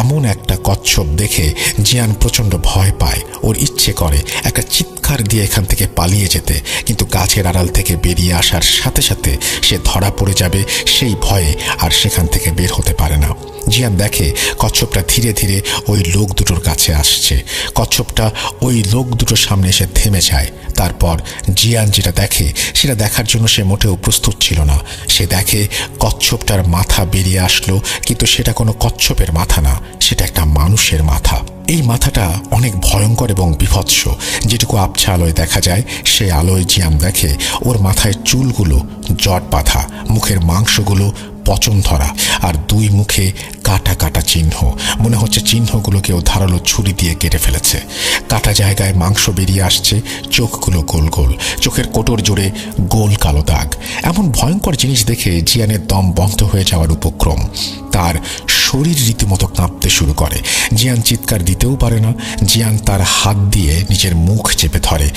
এমন একটা কচ্ছপ দেখে জিয়ান প্রচণ্ড ভয় পায়। ওর ইচ্ছে করে একটা চিৎকার দিয়ে এখান থেকে পালিয়ে যেতে, কিন্তু গাছের আড়াল থেকে বেরিয়ে আসার সাথে সাথে সে ধরা পড়ে যাবে সেই ভয়ে, আর সেখান থেকে বের হতে পারে না। জিয়ান দেখে কচ্ছপটা ধীরে ধীরে ওই লোক দুটোর কাছে আসছে। কচ্ছপটা ওই লোক দুটোর সামনে এসে থেমে যায়। তারপর জিয়ান যেটা দেখে সেটা দেখার জন্য সে মোটেও প্রস্তুত ছিল না। সে দেখে কচ্ছপটার মাথা বেরিয়ে আসলো, কিন্তু সেটা কোনো কচ্ছপের মাথা না, সেটা একটা মানুষের মাথা। এই মাথাটা অনেক ভয়ঙ্কর এবং বিভৎস। যেটুকু আবছা আলোয় দেখা যায় সেই আলোয় জিয়ান দেখে ওর মাথায় চুলগুলো জট বাঁধা, মুখের মাংসগুলো পচন ধরা, আর দুই মুখে কাটা কাটা চিহ্ন। মনে হচ্ছে চিহ্নগুলো কেউ ধারালো ছুরি দিয়ে কেটে ফেলেছে। কাটা জায়গায় মাংস বেরিয়ে আসছে, চোখগুলো গোল গোল, চোখের কোটর জুড়ে গোল কালো দাগ। এমন ভয়ঙ্কর জিনিস দেখে জিয়ানের দম বন্ধ হয়ে যাওয়ার উপক্রম। তার শরীর রীতিমতো কাঁপতে শুরু করে। জিয়ান চিৎকার দিতেও পারে না। জিয়ান তার হাত দিয়ে নিজের মুখ চেপে ধরে।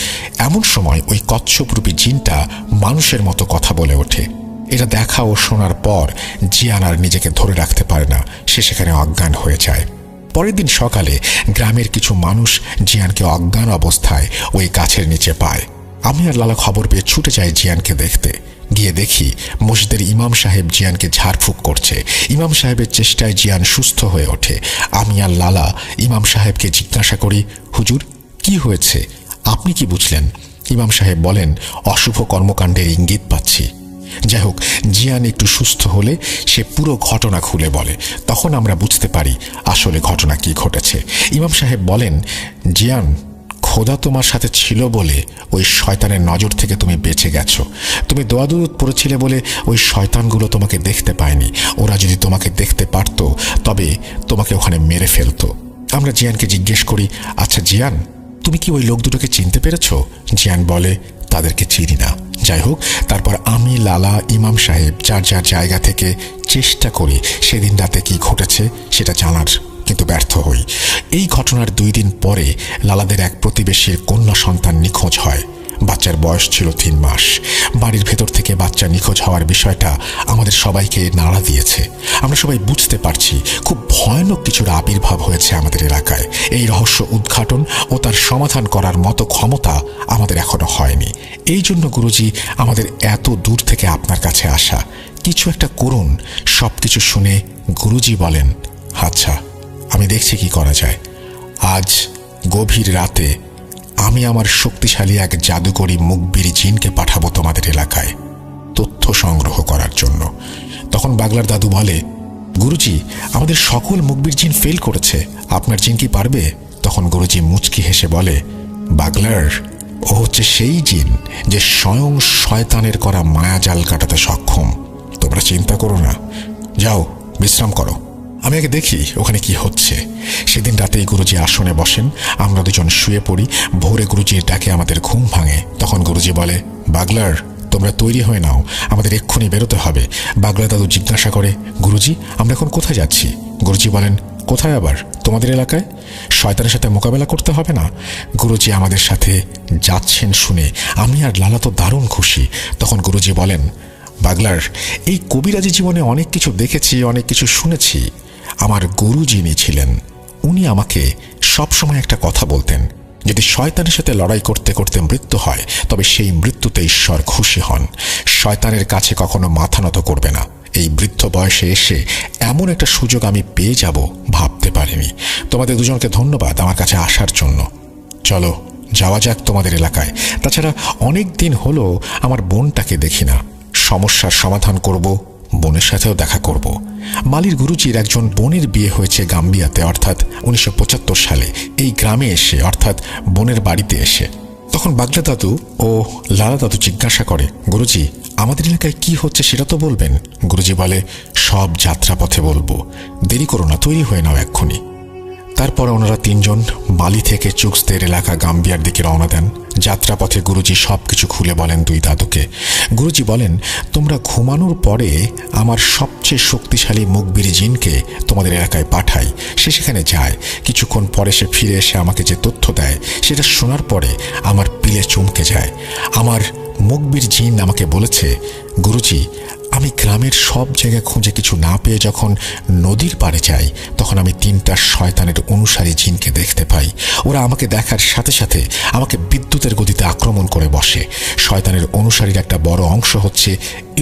এমন সময় ওই কচ্ছপরূপী জিনটা মানুষের মতো কথা বলে ওঠে। এটা দেখা ও শোনার পর জিয়ান আর নিজেকে ধরে রাখতে পারে না, সে সেখানে অজ্ঞান হয়ে যায়। পরের দিন সকালে গ্রামের কিছু মানুষ জিয়ানকে অজ্ঞান অবস্থায় ওই গাছের নিচে পায়। আমি আর লালা খবর পেয়ে ছুটে যাই জিয়ানকে দেখতে। গিয়ে দেখি মসজিদের ইমাম সাহেব জিয়ানকে ঝাড়ফুঁক করছে। ইমাম সাহেবের চেষ্টায় জিয়ান সুস্থ হয়ে ওঠে। আমি আর লালা ইমাম সাহেবকে জিজ্ঞাসা করি, হুজুর, কি হয়েছে? আপনি কি বুঝলেন? ইমাম সাহেব বলেন, অশুভ কর্মকাণ্ডের ইঙ্গিত পাচ্ছি। যাই হোক, জিয়ান একটু সুস্থ হলে সে পুরো ঘটনা খুলে বলে। তখন আমরা বুঝতে পারি আসলে ঘটনা কি ঘটেছে। ইমাম সাহেব বলেন, জিয়ান, খোদা তোমার সাথে ছিল বলে ওই শয়তানের নজর থেকে তুমি বেঁচে গেছো। তুমি দোয়া দুরূদ পড়েছিলে বলে ওই শয়তানগুলো তোমাকে দেখতে পায়নি। ওরা যদি তোমাকে দেখতে পারত তবে তোমাকে ওখানে মেরে ফেলতো। আমরা জিয়ানকে জিজ্ঞেস করি, আচ্ছা জিয়ান, তুমি কি ওই লোক দুটোকে চিনতে পেরেছ? জিয়ান বলে, তাদেরকে চিনি না। যাই হোক, তারপর আমি, লালা, ইমাম সাহেব যার যার জায়গা থেকে চেষ্টা করি সেদিন রাতে কি ঘটেছে সেটা জানার, কিন্তু ব্যর্থ হই। এই ঘটনার 2 দিন পরে লালাদের এক প্রতিবেশীর কন্যা সন্তান নিখোঁজ হয়। বাচ্চার বয়স ছিল 3 মাস। বাড়ির ভেতর থেকে বাচ্চা নিখোঁজ হওয়ার বিষয়টা আমাদের সবাইকে নাড়া দিয়েছে। আমরা সবাই বুঝতে পারছি খুব ভয়ানক কিছুর আবির্ভাব হয়েছে আমাদের এলাকায়। এই রহস্য উদ্ঘাটন ও তার সমাধান করার মতো ক্ষমতা আমাদের এখনো হয়নি। এই জন্য গুরুজি আমাদের এত দূর থেকে আপনার কাছে আসা। কিছু একটা করুন। সবকিছু শুনে গুরুজি বলেন, আচ্ছা, আমি দেখছি কি করা যায়। আজ গভীর রাতে আমি আমার শক্তিশালী এক জাদুকরী মুখবির জিনকে পাঠাবো তোমাদের এলাকায় তথ্য সংগ্রহ করার জন্য। তখন বাগলার দাদু বলে, গুরুজি, আমাদের সকল মুখবির জিন ফেল করেছে, আপনার জিন কি পারবে? তখন গুরুজি মুচকি হেসে বলে, বাগলার, ও হচ্ছে সেই জিন যে স্বয়ং শয়তানের করা মায়াজাল কাটাতে সক্ষম। তোমরা চিন্তা করো না, যাও বিশ্রাম করো, আমি আগে দেখি ওখানে কি হচ্ছে। সেদিন রাতেই গুরুজি আসনে বসেন। আমরা দুজন শুয়ে পড়ি। ভোরে গুরুজির ডাকে আমাদের ঘুম ভাঙে। তখন গুরুজি বলে, বাগলার, তোমরা তৈরি হয়ে নাও, আমাদের এক্ষুনি বেরোতে হবে। বাগলা দাদু জিজ্ঞাসা করে, গুরুজি, আমরা এখন কোথায় যাচ্ছি? গুরুজি বলেন, কোথায় আবার? তোমাদের এলাকায়। শয়তানের সাথে মোকাবেলা করতে হবে না? গুরুজি আমাদের সাথে যাচ্ছেন শুনে আমি আর লালা তো দারুণ খুশি। তখন গুরুজি বলেন, বাগলার, এই কবিরাজি জীবনে অনেক কিছু দেখেছি, অনেক কিছু শুনেছি। আমার গুরু যিনি ছিলেন উনি আমাকে সবসময় একটা কথা বলতেন, যদি শয়তানের সাথে লড়াই করতে করতে মৃত্যু হয় তবে সেই মৃত্যুতে ঈশ্বর খুশি হন। শয়তানের কাছে কখনো মাথা নত করবে না। এই বৃদ্ধ বয়সে এসে এমন একটা সুযোগ আমি পেয়ে যাব ভাবতে পারিনি। তোমাদের দুজনকে ধন্যবাদ আমার কাছে আসার জন্য। চলো যাওয়া যাক তোমাদের এলাকায়। তাছাড়া অনেক দিন হলো আমার বোনটাকে দেখি না। সমস্যার সমাধান করব, বোনের সাথেও দেখা করব। মালির গুরুজির একজন বোনের বিয়ে হয়েছে গাম্বিয়াতে, অর্থাৎ 1975 সালে এই গ্রামে এসে, অর্থাৎ বোনের বাড়িতে এসে। তখন বাগলা দাদু ও লালা দাদু জিজ্ঞাসা করে, গুরুজি, আমাদের এলাকায় কি হচ্ছে সেটা তো বলবেন। গুরুজি বলে, সব যাত্রাপথে বলবো, দেরি করো না, তৈরি হয়ে নাও এক্ষুনি। তারপর ওনারা 3 জন মালি থেকে চুক্সদের এলাকা গাম্বিয়ার দিকে রওনা দেন। যাত্রাপথে গুরুজি সবকিছু খুলে বলেন 2 দাদুকে। গুরুজি বলেন, তোমরা ঘুমানোর পরে আমার সবচেয়ে শক্তিশালী মুখবির জিনকে তোমাদের এলাকায় পাঠাই। সে সেখানে যায়। কিছুক্ষণ পরে সে ফিরে এসে আমাকে যে তথ্য দেয় সেটা শোনার পরে আমার পিলে চমকে যায়। আমার মুখবির জিন আমাকে বলেছে, গুরুজি, আমি গ্রামের সব জায়গায় খুঁজে কিছু না পেয়ে যখন নদীর পাড়ে যাই তখন আমি 3টা শয়তানের অনুসারী জিনকে দেখতে পাই। ওরা আমাকে দেখার সাথে সাথে আমাকে বিদ্যুতের গতিতে আক্রমণ করে বসে। শয়তানের অনুসারীর একটা বড় অংশ হচ্ছে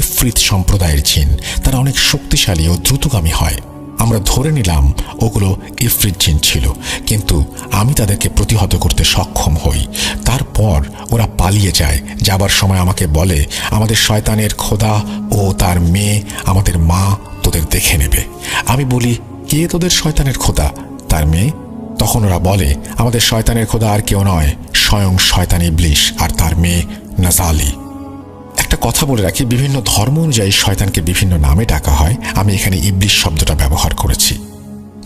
ইফরিত সম্প্রদায়ের জিন। তারা অনেক শক্তিশালী ও দ্রুতগামী হয়। আমরা ধরে নিলাম ওগুলো ইফরিত জিন ছিল, কিন্তু আমি তাদেরকে প্রতিহত করতে সক্ষম হই। তারপর ওরা পালিয়ে যায়। যাবার সময় আমাকে বলে, আমাদের শয়তানের খোদা ও তার মেয়ে, আমাদের মা তোদের দেখে নেবে। আমি বলি, কে তোদের শয়তানের খোদা? তার মেয়ে। তখন ওরা বলে, আমাদের শয়তানের খোদা আর কেউ নয়, স্বয়ং শয়তান ইবলিশ আর তার মেয়ে নাজালি। একটা কথা বলে রাখি, বিভিন্ন ধর্ম অনুযায়ী শয়তানকে বিভিন্ন নামে ডাকা হয়। আমি এখানে ইবলিশ শব্দটা ব্যবহার করেছি।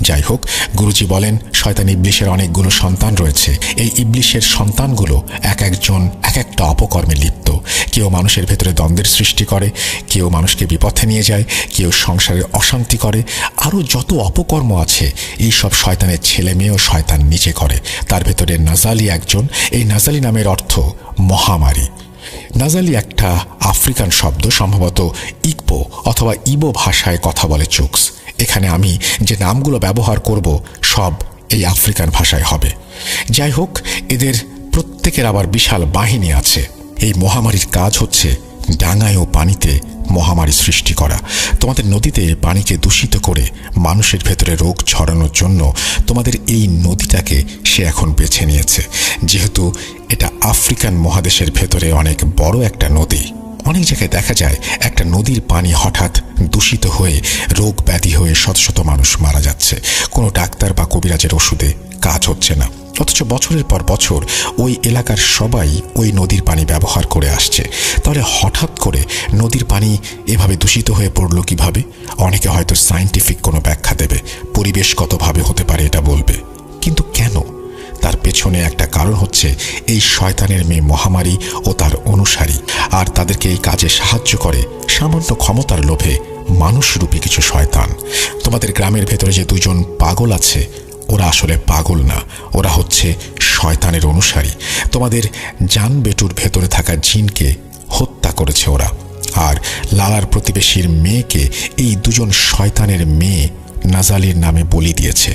যাই হোক, গুরুজি বলেন শয়তান ইবলিশের অনেকগুলো সন্তান রয়েছে। এই ইবলিশের সন্তানগুলো এক একজন এক একটা অপকর্মে লিপ্ত। কেউ মানুষের ভেতরে দ্বন্দ্বের সৃষ্টি করে, কেউ মানুষকে বিপথে নিয়ে যায়, কেউ সংসারে অশান্তি করে, আরও যত অপকর্ম আছে এই সব শয়তানের ছেলে মেয়েও শয়তান নিজে করে। তার ভেতরে নাজালি একজন। এই নাজালি নামের অর্থ মহামারী। নাজালি একটা আফ্রিকান শব্দ, সম্ভবত ইকবো অথবা ইবো ভাষায় কথা বলে চুকস। এখানে আমি যে নামগুলো ব্যবহার করব সব এই আফ্রিকান ভাষায় হবে। যাই হোক, এদের প্রত্যেকের আবার বিশাল বাহিনী আছে। এই মহামারীর কাজ হচ্ছে ডাঙায় ও পানিতে মহামারী সৃষ্টি করা। তোমাদের নদীতে পানিকে দূষিত করে মানুষের ভেতরে রোগ ছড়ানোর জন্য তোমাদের এই নদীটাকে সে এখন বেছে নিয়েছে। যেহেতু এটা আফ্রিকান মহাদেশের ভেতরে অনেক বড় একটা নদী, অনেক জায়গায় দেখা যায় একটা নদীর পানি হঠাৎ দূষিত হয়ে রোগ ব্যাধি হয়ে শত শত মানুষ মারা যাচ্ছে। কোনো ডাক্তার বা কবিরাজের ওষুধে কাজ হচ্ছে না, অথচ বছরের পর বছর ওই এলাকার সবাই ওই নদীর পানি ব্যবহার করে আসছে। তাহলে হঠাৎ করে নদীর পানি এভাবে দূষিত হয়ে পড়ল কিভাবে? অনেকে হয়তো সায়েন্টিফিক কোনো ব্যাখ্যা দেবে, পরিবেশগতভাবে হতে পারে এটা বলবে, কিন্তু কেন? তার পেছনে একটা কারণ হচ্ছে এই শয়তানের মেয়ে মহামারী ও তার অনুসারী। আর তাদেরকে এই কাজে সাহায্য করে সামান্য ক্ষমতার লোভে মানুষরূপী কিছু শয়তান। তোমাদের গ্রামের ভেতরে যে দুজন পাগল আছে, ওরা আসলে পাগল না, ওরা হচ্ছে শয়তানের অনুসারী। তোমাদের জান বেটুর ভেতরে থাকা জিনকে হত্যা করেছে ওরা। আর লালার প্রতিবেশীর মেয়েকে এই দুজন শয়তানের মেয়ে নাজালির নামে বলি দিয়েছে।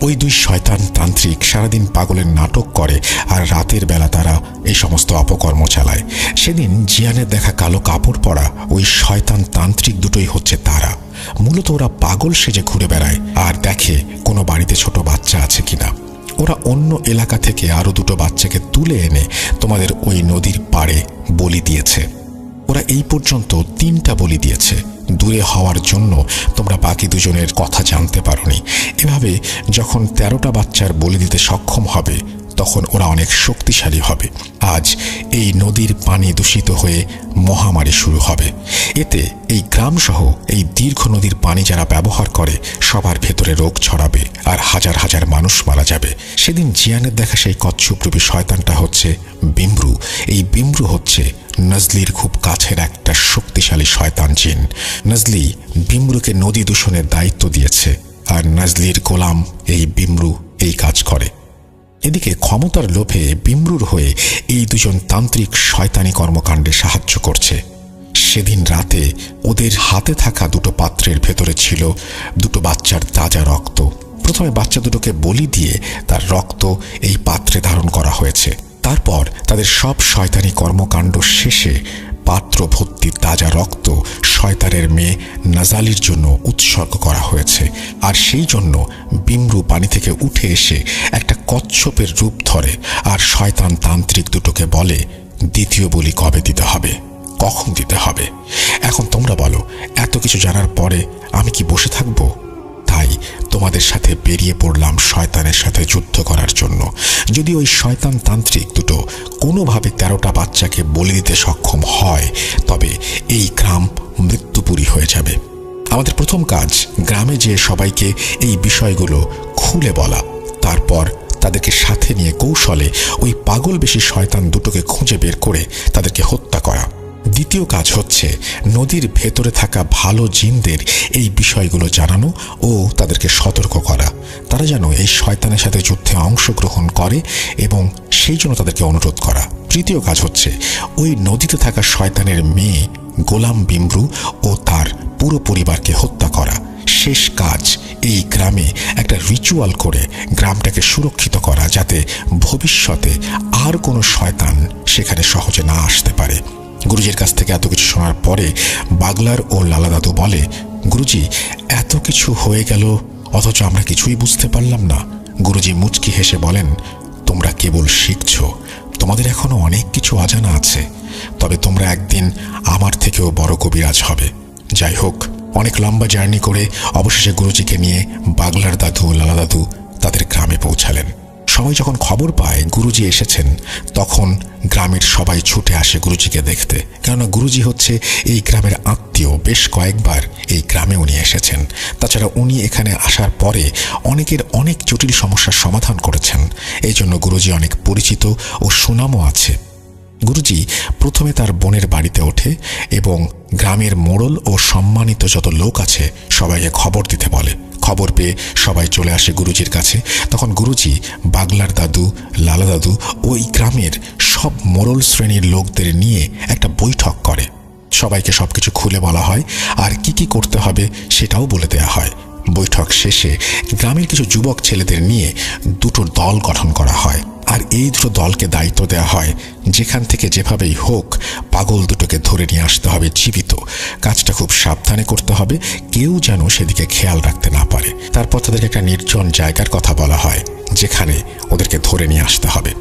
ওই দুই শয়তান তান্ত্রিক সারাদিন পাগলের নাটক করে আর রাতের বেলা তারা এই সমস্ত অপকর্ম চালায়। সেদিন জিয়ানের দেখা কালো কাপড় পরা ওই শয়তান তান্ত্রিক দুটোই হচ্ছে তারা। মূলত ওরা পাগল সেজে ঘুরে বেড়ায় আর দেখে কোনো বাড়িতে ছোট বাচ্চা আছে কিনা। ওরা অন্য এলাকা থেকে আরও দুটো বাচ্চাকে তুলে এনে তোমাদের ওই নদীর পাড়ে বলি দিয়েছে। ওরা এই পর্যন্ত 3টা বলি দিয়েছে। দূরে হওয়ার জন্য তোমরা বাকি দুজনের কথা জানতে পারোনি। এভাবে যখন 13টা বাচ্চার বলি দিতে সক্ষম হবে তখন ওরা অনেক শক্তিশালী হবে। আজ এই নদীর পানি দূষিত হয়ে মহামারী শুরু হবে। এতে এই গ্রামসহ এই দীর্ঘ নদীর পানি যারা ব্যবহার করে সবার ভেতরে রোগ ছড়াবে আর হাজার হাজার মানুষ মারা যাবে। সেদিন জিয়ানের দেখা সেই কচ্ছপরূপী শয়তানটা হচ্ছে বিমরু। এই বিমরু হচ্ছে নজলির খুব কাছের একটা শক্তিশালী শয়তান জিন। নজলি বিমরুকে নদী দূষণের দায়িত্ব দিয়েছে আর নজলির গোলাম এই বিমরু এই কাজ করে। এদিকে ক্ষমতার লোভে বিমরুর হয়ে এই দুজন তান্ত্রিক শয়তানি কর্মকাণ্ডে সাহায্য করছে। সেদিন রাতে ওদের হাতে থাকা দুটো পাত্রের ভেতরে ছিল দুটো বাচ্চার তাজা রক্ত। প্রথমে বাচ্চা দুটোকে বলি দিয়ে তার রক্ত এই পাত্রে ধারণ করা হয়েছে। তারপর তাদের সব শয়তানি কর্মকাণ্ড শেষে পাত্র ভর্তি তাজা রক্ত শয়তানের মেয়ে নাজালির জন্য উৎসর্গ করা হয়েছে। আর সেই জন্য বিমরু পানি থেকে উঠে এসে একটা কচ্ছপের রূপ ধরে আর শয়তান তান্ত্রিক দুটোকে বলে দ্বিতীয় বলি কবে দিতে হবে, কখন দিতে হবে। এখন তোমরা বলো, এত কিছু জানার পরে আমি কি বসে থাকবো? তাই তোমাদের সাথে বেরিয়ে পড়লাম শয়তানের সাথে যুদ্ধ করার জন্য। যদি ওই শয়তান তান্ত্রিক দুটো কোনোভাবে 13টা বাচ্চাকে বলি দিতে সক্ষম হয় তবে এই গ্রাম মৃত্যুপুরী হয়ে যাবে। আমাদের প্রথম কাজ গ্রামে যেয়ে সবাইকে এই বিষয়গুলো খুলে বলা, তারপর তাদেরকে সাথে নিয়ে কৌশলে ওই পাগল বেশি শয়তান দুটোকে খুঁজে বের করে তাদেরকে হত্যা করা। দ্বিতীয় কাজ হচ্ছে নদীর ভেতরে থাকা ভালো জিনদের এই বিষয়গুলো জানানো ও তাদেরকে সতর্ক করা, তারা যেন এই শয়তানের সাথে যুদ্ধে অংশগ্রহণ করে এবং সেই জন্য তাদেরকে অনুরোধ করা। তৃতীয় কাজ হচ্ছে ওই নদীতে থাকা শয়তানের মেয়ে গোলাম বিমরু ও তার পুরো পরিবারকে হত্যা করা। শেষ কাজ এই গ্রামে একটা রিচুয়াল করে গ্রামটাকে সুরক্ষিত করা, যাতে ভবিষ্যতে আর কোনো শয়তান সেখানে সহজে না আসতে পারে। গুরুজির কাছ থেকে এত কিছু শোনার পরে বাগলার ও লালা দাদু বলে, গুরুজি এত কিছু হয়ে গেল অথচ আমরা কিছুই বুঝতে পারলাম না। গুরুজি মুচকি হেসে বলেন, তোমরা কেবল শিখছ, তোমাদের এখনো অনেক কিছু অজানা আছে, তবে তোমরা একদিন আমার থেকেও বড় কবিরাজ হবে। যাই হোক, অনেক লম্বা জার্নি করে অবশেষে গুরুজিকে নিয়ে বাগলার দাদু ও লালা দাদু তাদের গ্রামে পৌঁছালেন। সবাই যখন খবর পায় গুরুজি এসেছেন, তখন গ্রামের সবাই ছুটে আসে গুরুজিকে দেখতে, কেননা গুরুজি হচ্ছে এই গ্রামের আত্মীয়। বেশ কয়েকবার এই গ্রামে উনি এসেছেন। তাছাড়া উনি এখানে আসার পরে অনেকের অনেক জটিল সমস্যার সমাধান করেছেন। এই জন্য গুরুজি অনেক পরিচিত ও সুনামও আছে। গুরুজি প্রথমে তার বোনের বাড়িতে ওঠে এবং গ্রামের মোড়ল ও সম্মানিত যত লোক আছে সবাইকে খবর দিতে বলে। খবর পেয়ে সবাই চলে আসে গুরুজির কাছে। তখন গুরুজি বাগলার দাদু, লালা দাদু ওই গ্রামের সব মোড়ল শ্রেণীর লোকদের নিয়ে একটা বৈঠক করে। সবাইকে সবকিছু খুলে বলা হয়, আর কি কি করতে হবে সেটাও বলে দেয়া হয়। বৈঠক শেষে গ্রামের কিছু যুবক ছেলেদের নিয়ে দুটো দল গঠন করা হয়, আর এই দুটো দলকে দায়িত্ব দেওয়া হয় যেখান থেকে যেভাবেই হোক পাগল দুটোকে ধরে নিয়ে আসতে হবে জীবিত। কাজটা খুব সাবধানে করতে হবে, কেউ যেন সেদিকে খেয়াল রাখতে না পারে। তারপর তাদেরকে একটা নির্জন জায়গার কথা বলা হয় যেখানে ওদেরকে ধরে নিয়ে আসতে হবে।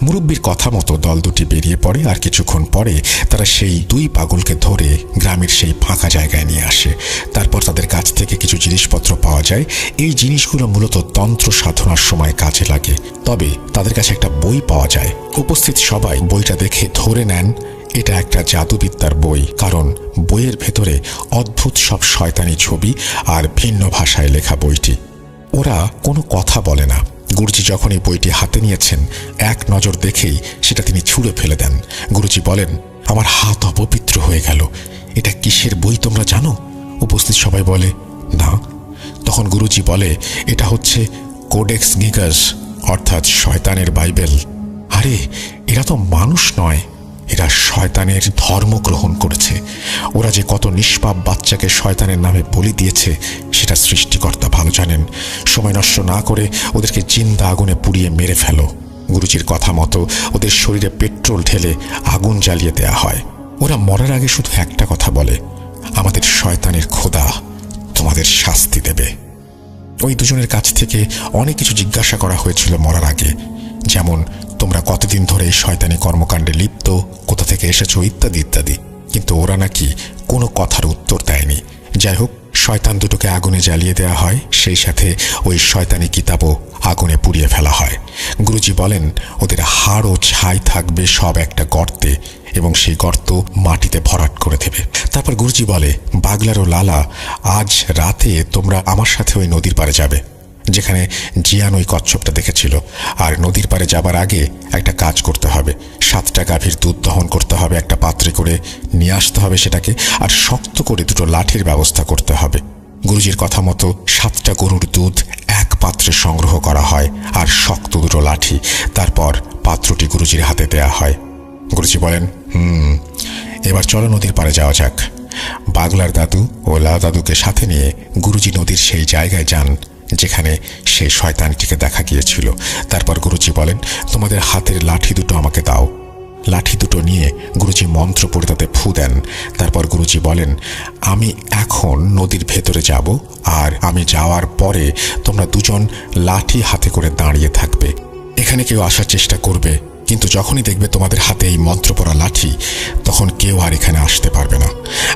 মুরব্বীর কথা মতো দল দুটি বেরিয়ে পড়ে, আর কিছুক্ষণ পরে তারা সেই দুই পাগলকে ধরে গ্রামের সেই ফাঁকা জায়গায় নিয়ে আসে। তারপর তাদের কাছ থেকে কিছু জিনিসপত্র পাওয়া যায়। এই জিনিসগুলো মূলত তন্ত্র সাধনার সময় কাজে লাগে। তবে তাদের কাছে একটা বই পাওয়া যায়। উপস্থিত সবাই বইটা দেখে ধরে নেন এটা একটা জাদুবিদ্যার বই, কারণ বইয়ের ভেতরে অদ্ভুত সব শয়তানি ছবি আর ভিন্ন ভাষায় লেখা বইটি। ওরা কোনো কথা বলে না। গুরুজি যখন এই বইটি হাতে নিয়েছেন, এক নজর দেখেই সেটা তিনি ছুঁড়ে ফেলে দেন। গুরুজি বলেন, আমার হাত অপবিত্র হয়ে গেল। এটা কিসের বই তোমরা জানো? উপস্থিত সবাই বলে, না। তখন গুরুজি বলে, এটা হচ্ছে কোডেক্স গিগাস, অর্থাৎ শয়তানের বাইবেল। আরে এরা তো মানুষ নয়, এরা শয়তানের ধর্ম গ্রহণ করেছে। ওরা যে কত নিষ্পাপ বাচ্চাকে শয়তানের নামে বলি দিয়েছে সেটা সৃষ্টিকর্তা ভালো জানেন। সময় নষ্ট না করে ওদেরকে জিন্দা আগুনে পুড়িয়ে মেরে ফেলো। গুরুজির কথা মতো ওদের শরীরে পেট্রোল ঢেলে আগুন জ্বালিয়ে দেয়া হয়। ওরা মরার আগে শুধু একটা কথা বলে, আমাদের শয়তানের খোদা তোমাদের শাস্তি দেবে। ওই দুজনের কাছ থেকে অনেক কিছু জিজ্ঞাসা করা হয়েছিল মরার আগে, যেমন তোমরা কতদিন ধরে এই শয়তানি কর্মকাণ্ডে লিপ্ত, কোথা থেকে এসেছো, ইত্যাদি ইত্যাদি। কিন্তু ওরা নাকি কোনো কথার উত্তর দেয়নি। যাই হোক, শয়তান দুটোকে আগুনে জ্বালিয়ে দেওয়া হয়, সেই সাথে ওই শয়তানি কিতাবও আগুনে পুড়িয়ে ফেলা হয়। গুরুজি বলেন, ওদের হাড় ও ছাই থাকবে সব একটা গর্তে, এবং সেই গর্ত মাটিতে ভরাট করে দেবে। তারপর গুরুজি বলে, বাগলার ও লালা, আজ রাতে তোমরা আমার সাথে ওই নদীর পাড়ে যাবে যেখানে জিয়ান ওই কচ্ছপটা দেখেছিল। আর নদীর পাড়ে যাবার আগে একটা কাজ করতে হবে, 7টা গাভীর দুধ দহন করতে হবে, একটা পাত্রে করে নিয়ে আসতে হবে সেটাকে, আর শক্ত করে দুটো লাঠির ব্যবস্থা করতে হবে। গুরুজির কথা মতো 7টা গরুর দুধ এক পাত্রে সংগ্রহ করা হয়, আর শক্ত দুটো লাঠি। তারপর পাত্রটি গুরুজির হাতে দেয়া হয়। গুরুজি বলেন, এবার চলো নদীর পাড়ে যাওয়া যাক। বাগলার দাদু ও লালা দাদুকে সাথে নিয়ে গুরুজি নদীর সেই জায়গায় যান যেখানে সেই শয়তানটিকে দেখা গিয়েছিল। তারপর গুরুজি বলেন, তোমাদের হাতের লাঠি দুটো আমাকে দাও। লাঠি দুটো নিয়ে গুরুজি মন্ত্র পড়ে তাতে ফু দেন। তারপর গুরুজি বলেন, আমি এখন নদীর ভেতরে যাব, আর আমি যাওয়ার পরে তোমরা দুজন লাঠি হাতে করে দাঁড়িয়ে থাকবে। এখানে কেউ আসার চেষ্টা করবে, কিন্তু যখনই দেখবে তোমাদের হাতে এই মন্ত্র পড়া লাঠি, তখন কেউ আর এখানে আসতে পারবে না।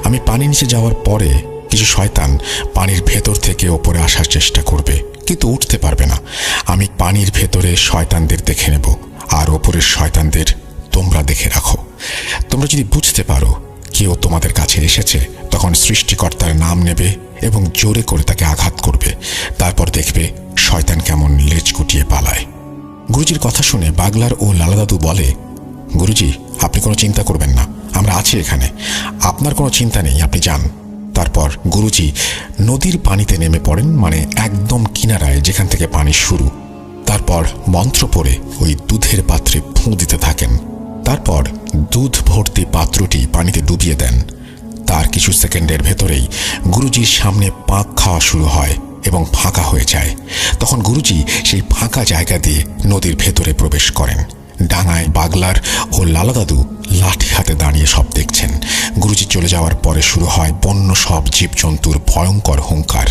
আমি পানি নিচে যাওয়ার পরে কিছু শয়তান পানির ভেতর থেকে ওপরে আসার চেষ্টা করবে, কিন্তু উঠতে পারবে না। আমি পানির ভেতরে শয়তানদের দেখে নেব, আর ওপরের শয়তানদের তোমরা দেখে রাখো। তোমরা যদি বুঝতে পারো কেউ তোমাদের কাছে এসেছে, তখন সৃষ্টিকর্তার নাম নেবে এবং জোরে করে তাকে আঘাত করবে। তারপর দেখবে শয়তান কেমন লেজ গুটিয়ে পালায়। গুরুজির কথা শুনে বাগলার ও লালা দাদু বলে, গুরুজি, আপনি কোনো চিন্তা করবেন না, আমরা আছি এখানে, আপনার কোনো চিন্তা নেই, আপনি যান। তারপর গুরুজি নদীর পানিতে নেমে পড়েন, মানে একদম কিনারায় যেখান থেকে পানি শুরু। তারপর মন্ত্র পড়ে ওই দুধের পাত্রে ফু দিতে থাকেন। তারপর দুধ ভর্তি পাত্রটি পানিতে ডুবিয়ে দেন। তার কিছু সেকেন্ডের ভেতরেই গুরুজির সামনে পাক খাওয়া শুরু হয় এবং ফাঁকা হয়ে যায়। তখন গুরুজি সেই ফাঁকা জায়গা দিয়ে নদীর ভেতরে প্রবেশ করেন। ডাঙায় বাগলার ও লালা দাদু লাঠি হাতে দাঁড়িয়ে সব দেখছেন। গুরুজি চলে যাওয়ার পরে শুরু হয় বন্য সব জীবজন্তুর ভয়ঙ্কর হুঙ্কার।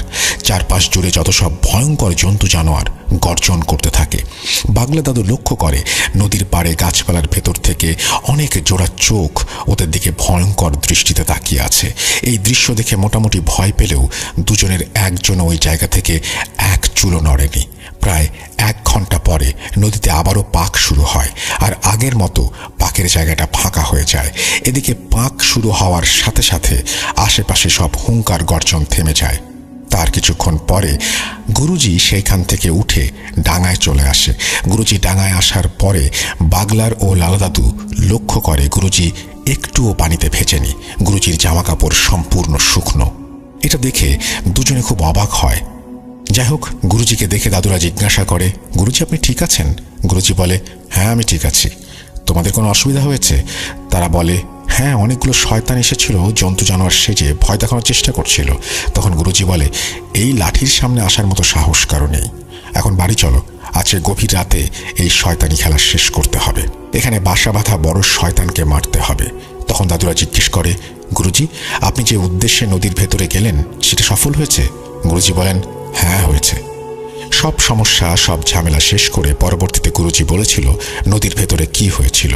চারপাশ জুড়ে যত সব ভয়ঙ্কর জন্তু জানোয়ার গর্জন করতে থাকে। বাগলা দাদু লক্ষ্য করে নদীর পাড়ে গাছপালার ভেতর থেকে অনেক জোড়া চোখ ওদের দিকে ভয়ঙ্কর দৃষ্টিতে তাকিয়ে আছে। এই দৃশ্য দেখে মোটামুটি ভয় পেলেও দুজনের একজনও ওই জায়গা থেকে এক চুলো নড়েনি। প্রায় 1 ঘন্টা পরে নদীতে আবারও পাক শুরু হয়, আর আগের মতো পাকের জায়গাটা ফাঁকা হয়ে যায়। এদিকে পাক শুরু হওয়ার সাথে সাথে আশেপাশে সব হুঙ্কার গর্জন থেমে যায়। তার কিছুক্ষণ পরে গুরুজি সেইখান থেকে উঠে ডাঙায় চলে আসে। গুরুজি ডাঙায় আসার পরে বাগলার ও লালাদাদু লক্ষ্য করে গুরুজি একটুও পানিতে ভেজেনি। গুরুজির জামা কাপড় সম্পূর্ণ শুকনো। এটা দেখে দুজনে খুব অবাক হয়। যাই হোক, গুরুজিকে দেখে দাদুরা জিজ্ঞাসা করে, গুরুজি আপনি ঠিক আছেন? গুরুজি বলে, হ্যাঁ আমি ঠিক আছি। তোমাদের কোনো অসুবিধা হয়েছে? তারা বলে, হ্যাঁ, অনেকগুলো শয়তান এসেছিল জন্তু জানোয়ার সেজে ভয় দেখানোর চেষ্টা করছিল। তখন গুরুজি বলে, এই লাঠির সামনে আসার মতো সাহস কারো নেই। এখন বাড়ি চলো, আজকে গভীর রাতে এই শয়তানি খেলা শেষ করতে হবে। এখানে বাসা বাঁধা বড় শয়তানকে মারতে হবে। তখন দাদুরা জিজ্ঞেস করে, গুরুজি আপনি যে উদ্দেশ্যে নদীর ভেতরে গেলেন সেটা সফল হয়েছে? গুরুজি বলেন, হ্যাঁ হয়েছে। সব সমস্যা সব ঝামেলা শেষ করে পরবর্তীতে গুরুজি বলেছিল নদীর ভেতরে কি হয়েছিল।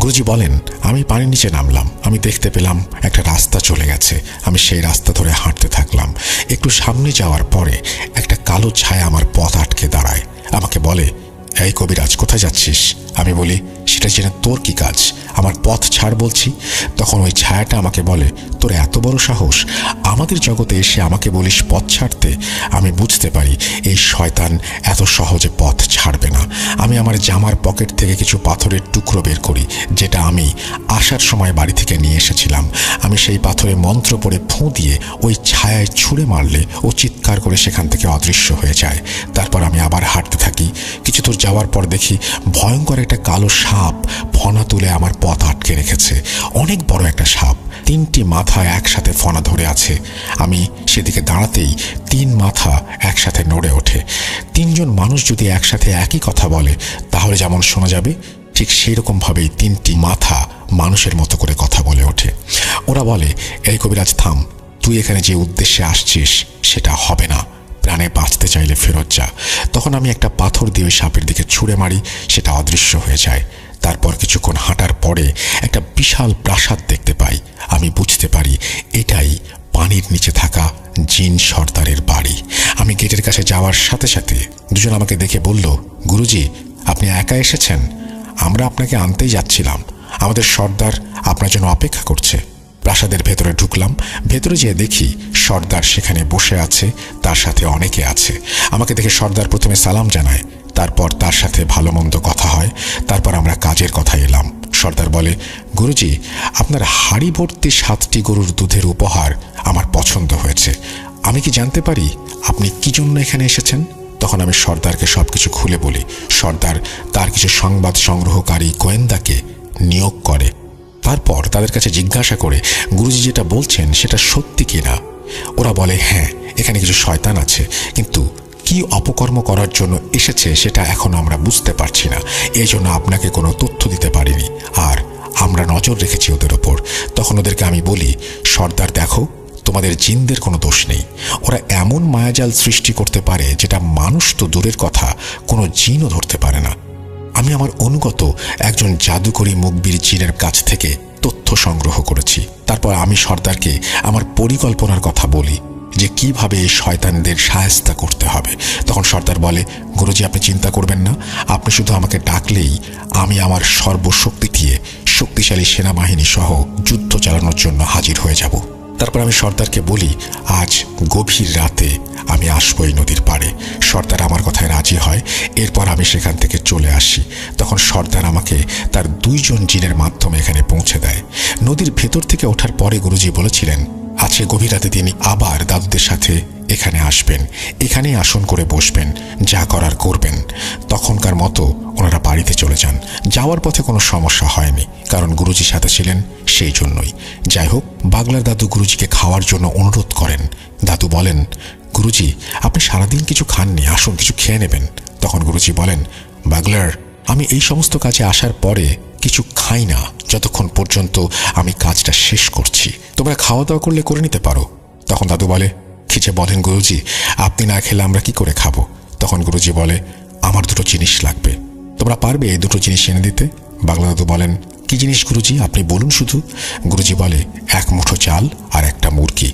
গুরুজি বলেন, আমি পানির নিচে নামলাম। আমি দেখতে পেলাম একটা রাস্তা চলে গেছে। আমি সেই রাস্তা ধরে হাঁটতে থাকলাম। একটু সামনে যাওয়ার পরে একটা কালো ছায়া আমার পথ আটকে দাঁড়ায়। আমাকে বলে, এই কবিরাজ কোথায় যাচ্ছিস? আমি বলি, সেটা জেনে তোর কি কাজ? আমার পথ ছাড় বলছি। তখন ওই ছায়াটা আমাকে বলে, তোর এত বড় সাহস আমাদের জগতে এসে আমাকে বলিস পথ ছাড়তে? আমি বুঝতে পারি এই শয়তান এত সহজে পথ ছাড়বে না। আমি আমার জামার পকেট থেকে কিছু পাথরের টুকরো বের করি, যেটা আমি আসার সময় বাড়ি থেকে নিয়ে এসেছিলাম। আমি সেই পাথরে মন্ত্র পড়ে ফুঁ দিয়ে ওই ছায়ায় ছুঁড়ে মারলে ও চিৎকার করে সেখান থেকে অদৃশ্য হয়ে যায়। তারপর আমি আবার হাঁটতে থাকি। কিছু দূর যাওয়ার পর দেখি ভয়ঙ্কর একটা কালো সাপ ফনা তুলে আমার পথ আটকে রেখেছে। অনেক বড় একটা সাপ, 3টি মাথা একসাথে ফনা ধরে আছে। আমি সেদিকে দাঁড়াতেই 3 মাথা একসাথে নড়ে ওঠে। 3 জন মানুষ যদি একসাথে একই কথা বলে তাহলে যেমন শোনা যাবে, ঠিক সেই রকমভাবেই 3টি মাথা মানুষের মতো করে কথা বলে ওঠে। ওরা বলে, এই কবিরাজ থাম, তুই এখানে যে উদ্দেশ্যে আসছিস সেটা হবে না। প্রাণে বাঁচতে চাইলে ফেরত যা। তখন আমি একটা পাথর দিয়ে ওই সাপের দিকে ছুঁড়ে মারি, সেটা অদৃশ্য হয়ে যায়। তারপর কিছুক্ষণ হাঁটার পরে একটা বিশাল প্রাসাদ দেখতে পাই। আমি বুঝতে পারি এটাই পানির নিচে থাকা জিন সর্দারের বাড়ি। আমি গেটের কাছে যাওয়ার সাথে সাথে দুজন আমাকে দেখে বলল, গুরুজি আপনি একা এসেছেন? আমরা আপনাকে আনতেই যাচ্ছিলাম। আমাদের সর্দার আপনার জন্য অপেক্ষা করছে। প্রাসাদের ভেতরে ঢুকলাম। ভেতরে যেয়ে দেখি সর্দার সেখানে বসে আছে, তার সাথে অনেকে আছে। আমাকে দেখে সর্দার প্রথমে সালাম জানায়, তারপর তার সাথে ভালো মন্দ কথা হয়। তারপর আমরা কাজের কথা এলাম। সর্দার বলে, গুরুজি আপনার হাড়ি ভর্তি 7টি গরুর দুধের উপহার আমার পছন্দ হয়েছে। আমি কি জানতে পারি আপনি কি জন্য এখানে এসেছেন? তখন আমি সর্দারকে সবকিছু খুলে বলি। সর্দার তার কিছু সংবাদ সংগ্রহকারী গোয়েন্দাকে নিয়োগ করে। তারপর তাদের কাছে জিজ্ঞাসা করে গুরুজি যেটা বলছেন সেটা সত্যি কিনা। ওরা বলে, হ্যাঁ এখানে কিছু শয়তান আছে, কিন্তু কি অপকর্ম করার জন্য এসেছে সেটা এখন আমরা বুঝতে পারছি না। এই জন্য আপনাকে কোনো তথ্য দিতে পারিনি, আর আমরা নজর রেখেছি ওদের ওপর। তখন ওদেরকে আমি বলি, সর্দার দেখো, তোমাদের জিনদের কোনো দোষ নেই। ওরা এমন মায়াজাল সৃষ্টি করতে পারে যেটা মানুষ তো দূরের কথা, কোনো জিনও ধরতে পারে না। আমি আমার অনুগত একজন জাদুকরী মুখবির জিনের কাছ থেকে তথ্য সংগ্রহ করেছি। তারপর আমি সর্দারকে আমার পরিকল্পনার কথা বলি যে কিভাবে এই শয়তানদের শায়েস্তা করতে হবে। তখন সর্দার বলে, গুরুজি আপনি চিন্তা করবেন না, আপনি শুধু আমাকে ডাকলেই আমি আমার সর্বশক্তি দিয়ে শক্তিশালী সেনাবাহিনী সহ যুদ্ধ চালানোর জন্য হাজির হয়ে যাব। তারপর আমি সর্দারকে বলি, আজ গভীর রাতে আমি আসবো এই নদীর পাড়ে। সর্দার আমার কথায় রাজি হয়। এরপর আমি সেখান থেকে চলে আসি। তখন সর্দার আমাকে তার 2 জন জিনের মাধ্যমে এখানে পৌঁছে দেয়। নদীর ভেতর থেকে ওঠার পরে গুরুজি বলেছিলেন, আজকে গভীর রাতে তিনি আবার দাদুদের সাথে এখানে আসবেন, এখানেই আসন করে বসবেন, যা করার করবেন। তখনকার মতো ওনারা বাড়িতে চলে যান। যাওয়ার পথে কোনো সমস্যা হয়নি, কারণ গুরুজি সাথে ছিলেন সেই জন্যই। যাই হোক, বাগলার দাদু গুরুজিকে খাওয়ার জন্য অনুরোধ করেন। দাদু বলেন, গুরুজি আপনি সারাদিন কিছু খাননি, আসুন কিছু খেয়ে নেবেন। তখন গুরুজি বলেন, বাগলার আমি এই সমস্ত কাজে আসার পরে কিছু খাই না যতক্ষণ পর্যন্ত আমি কাজটা শেষ করছি। তোমরা খাওয়া দাওয়া করলে করে নিতে পারো। তখন দাদু বলে, কি যে বলেন গুরুজি, আপনি না খেলে আমরা কি করে খাবো? তখন গুরুজি বলে, আমার দুটো জিনিস লাগবে, তোমরা পারবে এই দুটো জিনিস এনে দিতে? বাগলা দাদু বলেন, কি জিনিস গুরুজি, আপনি বলুন শুধু। গুরুজি বলে, এক মুঠো চাল আর একটা মুরগি।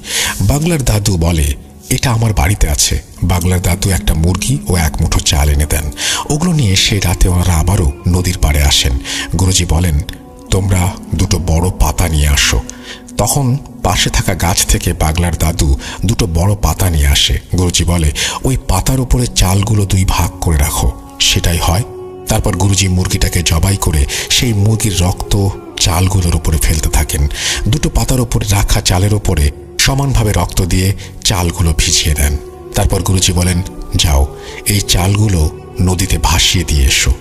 বাগলার দাদু বলে, এটা আমার বাড়িতে আছে। বাগলার দাদু একটা মুরগি ও এক মুঠো চাল এনে দেন। ওগুলো নিয়ে সেই রাতে ওনারা আবারও নদীর পাড়ে আসেন। গুরুজি বলেন, তোমরা দুটো বড় পাতা নিয়ে আসো। তখন পাশে থাকা গাছ থেকে বাগলার দাদু দুটো বড় পাতা নিয়ে আসে। গুরুজি বলে, ওই পাতার উপরে চালগুলো 2 ভাগ করে রাখো। সেটাই হয়। তারপর গুরুজি মুরগিটাকে জবাই করে সেই মুরগির রক্ত চালগুলোর উপরে ফেলতে থাকেন। দুটো পাতার উপরে রাখা চালের উপরে সমানভাবে রক্ত দিয়ে চালগুলো ভিজিয়ে দেন। তারপর গুরুজি বলেন, যাও এই চালগুলো নদীতে ভাসিয়ে দিয়ে এসো।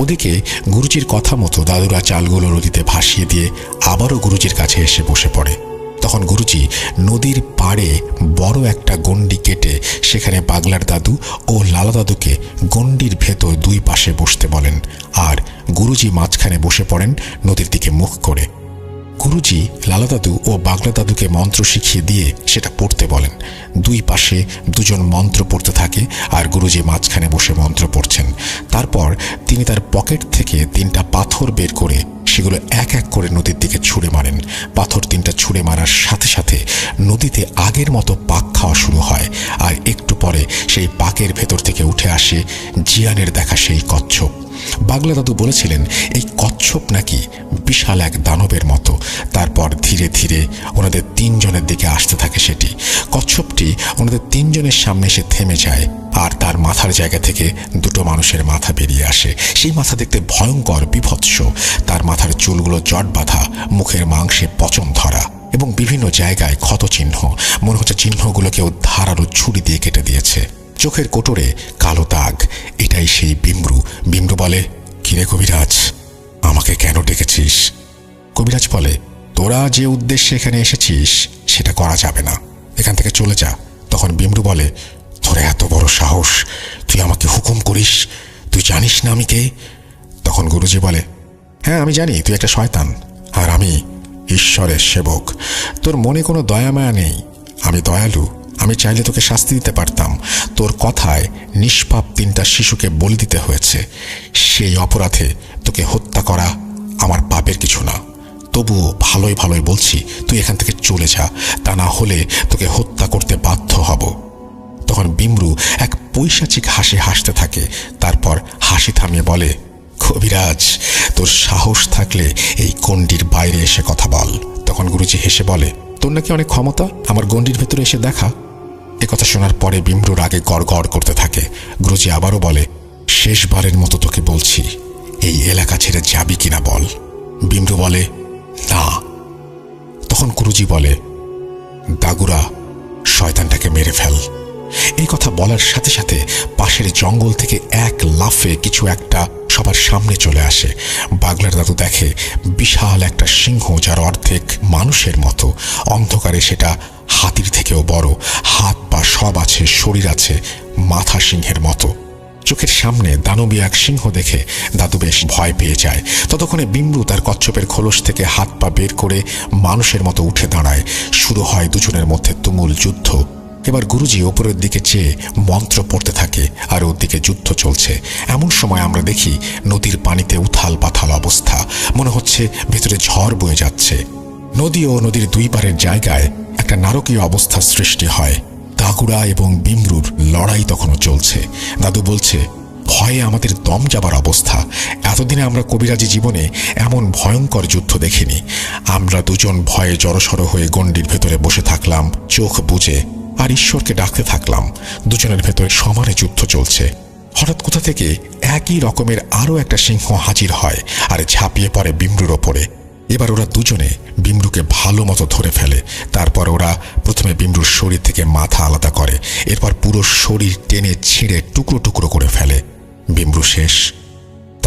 ওদিকে গুরুজির কথা মতো দাদুরা চালগুলো নদীতে ভাসিয়ে দিয়ে আবারও গুরুজির কাছে এসে বসে পড়ে। তখন গুরুজি নদীর পাড়ে বড় একটা গণ্ডি কেটে সেখানে বাগলার দাদু ও লালা দাদুকে গণ্ডির ভেতর 2 পাশে বসতে বলেন, আর গুরুজি মাঝখানে বসে পড়েন নদীর দিকে মুখ করে। গুরুজি লালা দাদু ও বাগলা দাদুকে মন্ত্র শিখিয়ে দিয়ে সেটা পড়তে বলেন। 2 পাশে 2 জন মন্ত্র পড়তে থাকে আর গুরুজি মাঝখানে বসে মন্ত্র পড়ছেন। তারপর তিনি তার পকেট থেকে 3টা পাথর বের করে সেগুলো এক এক করে নদীর দিকে ছুঁড়ে মারেন। পাথর 3টা ছুঁড়ে মারার সাথে সাথে নদীতে আগের মতো পাক খাওয়া শুরু হয়। আর একটু পরে সেই পাকের ভেতর থেকে উঠে আসে জিয়ানের দেখা সেই কচ্ছপ। বাগলা দাদু বলেছিলেন এই কচ্ছপ নাকি বিশাল এক দানবের মতো। তারপর ধীরে ধীরে ওনাদের 3 জনের দিকে আসতে থাকে সেটি। কচ্ছপটি ওনাদের 3 জনের সামনে এসে থেমে যায় আর তার মাথার জায়গা থেকে 2টো মানুষের মাথা বেরিয়ে আসে। সেই মাথা দেখতে ভয়ঙ্কর, বিভৎস। তার মাথার চুলগুলো জট বাঁধা, মুখের মাংসে পচন ধরা এবং বিভিন্ন জায়গায় ক্ষত চিহ্ন। মনে হচ্ছে চিহ্নগুলো কেউ ধারালো ছুরি দিয়ে কেটে দিয়েছে। চোখের কোটরে কালো দাগ। এটাই সেই বিমরু। বিমরু বলে, কিরে কবিরাজ, আমাকে কেন ডেকেছিস? কবিরাজ বলে, তোরা যে উদ্দেশ্যে এখানে এসেছিস সেটা করা যাবে না, এখান থেকে চলে যা। তখন বিমরু বলে, তোর এত বড় সাহস, তুই আমাকে হুকুম করিস? তুই জানিস না আমি কে? তখন গুরুজি বলে, হ্যাঁ আমি জানি তুই একটা শয়তান আর আমি ঈশ্বরের সেবক। তোর মনে কোনো দয়া মায়া নেই। আমি দয়ালু, আমি চাইলে তোকে শাস্তি দিতে পারতাম। তোর কথায় নিষ্পাপ 3টা শিশুকে বলি দিতে হয়েছে। সেই অপরাধে তোকে হত্যা করা আমার পাপের কিছু না। তবুও ভালোই ভালোই বলছি, তুই এখান থেকে চলে যা, তা না হলে তোকে হত্যা করতে বাধ্য হব। তখন বিমরু এক পৈশাচিক হাসি হাসতে থাকে। তারপর হাসি থামিয়ে বলে, কবিরাজ, তোর সাহস থাকলে এই গণ্ডির বাইরে এসে কথা বল। তখন গুরুজি হেসে বলে, তোর নাকি অনেক ক্ষমতা, আমার গণ্ডির ভেতরে এসে দেখা। একথা শোনার পরে বিমরুর আগে গড়গড় করতে থাকে। গুরুজি আবারও বলে, শেষবারের মতো তোকে বলছি, এই এলাকা ছেড়ে যাবি কিনা বল। বিমরু বলে, না। তখন গুরুজি বলে, দাগুরা, শয়তানটাকে মেরে ফেল। এই কথা বলার সাথে সাথে পাশের জঙ্গল থেকে এক লাফে কিছু একটা সবার সামনে চলে আসে। বাগলার দাদু দেখে বিশাল একটা সিংহ, যার অর্ধেক মানুষের মতো। অন্ধকারে সেটা হাতির থেকেও বড়। হাত পা সব আছে, শরীর আছে মাথা সিংহের মতো। চোখের সামনে দানবীয় এক সিংহ দেখে দাদু বেশ ভয় পেয়ে যায়। ততক্ষণে বিমরু তার কচ্ছপের খোলস থেকে হাত পা বের করে মানুষের মতো উঠে দাঁড়ায়। শুরু হয় দুজনের মধ্যে তুমুল যুদ্ধ। এবার গুরুজি ওপরের দিকে চেয়ে মন্ত্র পড়তে থাকে আর ওর দিকে যুদ্ধ চলছে। এমন সময় আমরা দেখি নদীর পানিতে উথাল পাথাল অবস্থা। মনে হচ্ছে ভেতরে ঝড় বয়ে যাচ্ছে। নদী ও নদীর 2 পারের জায়গায় একটা নারকীয় অবস্থার সৃষ্টি হয়। দাগুরা এবং বিমরুর লড়াই তখনও চলছে। দাদু বলছে, ভয়ে আমাদের দম যাবার অবস্থা। এতদিনে আমরা কবিরাজি জীবনে এমন ভয়ঙ্কর যুদ্ধ দেখিনি। আমরা 2 জন ভয়ে জড়সড় হয়ে গণ্ডির ভেতরে বসে থাকলাম, চোখ বুজে, আর ঈশ্বরকে ডাকতে থাকলাম। 2 জনের ভেতরে সমানে যুদ্ধ চলছে। হঠাৎ কোথা থেকে একই রকমের আরও একটা সিংহ হাজির হয় আর ঝাঁপিয়ে পড়ে বিমরুর ওপরে। এবার ওরা 2 জনে বিমরুকে ভালো মতো ধরে ফেলে। তারপর ওরা প্রথমে বিমরুর শরীর থেকে মাথা আলাদা করে, এরপর পুরো শরীর টেনে ছিঁড়ে টুকরো টুকরো করে ফেলে। বিমরু শেষ।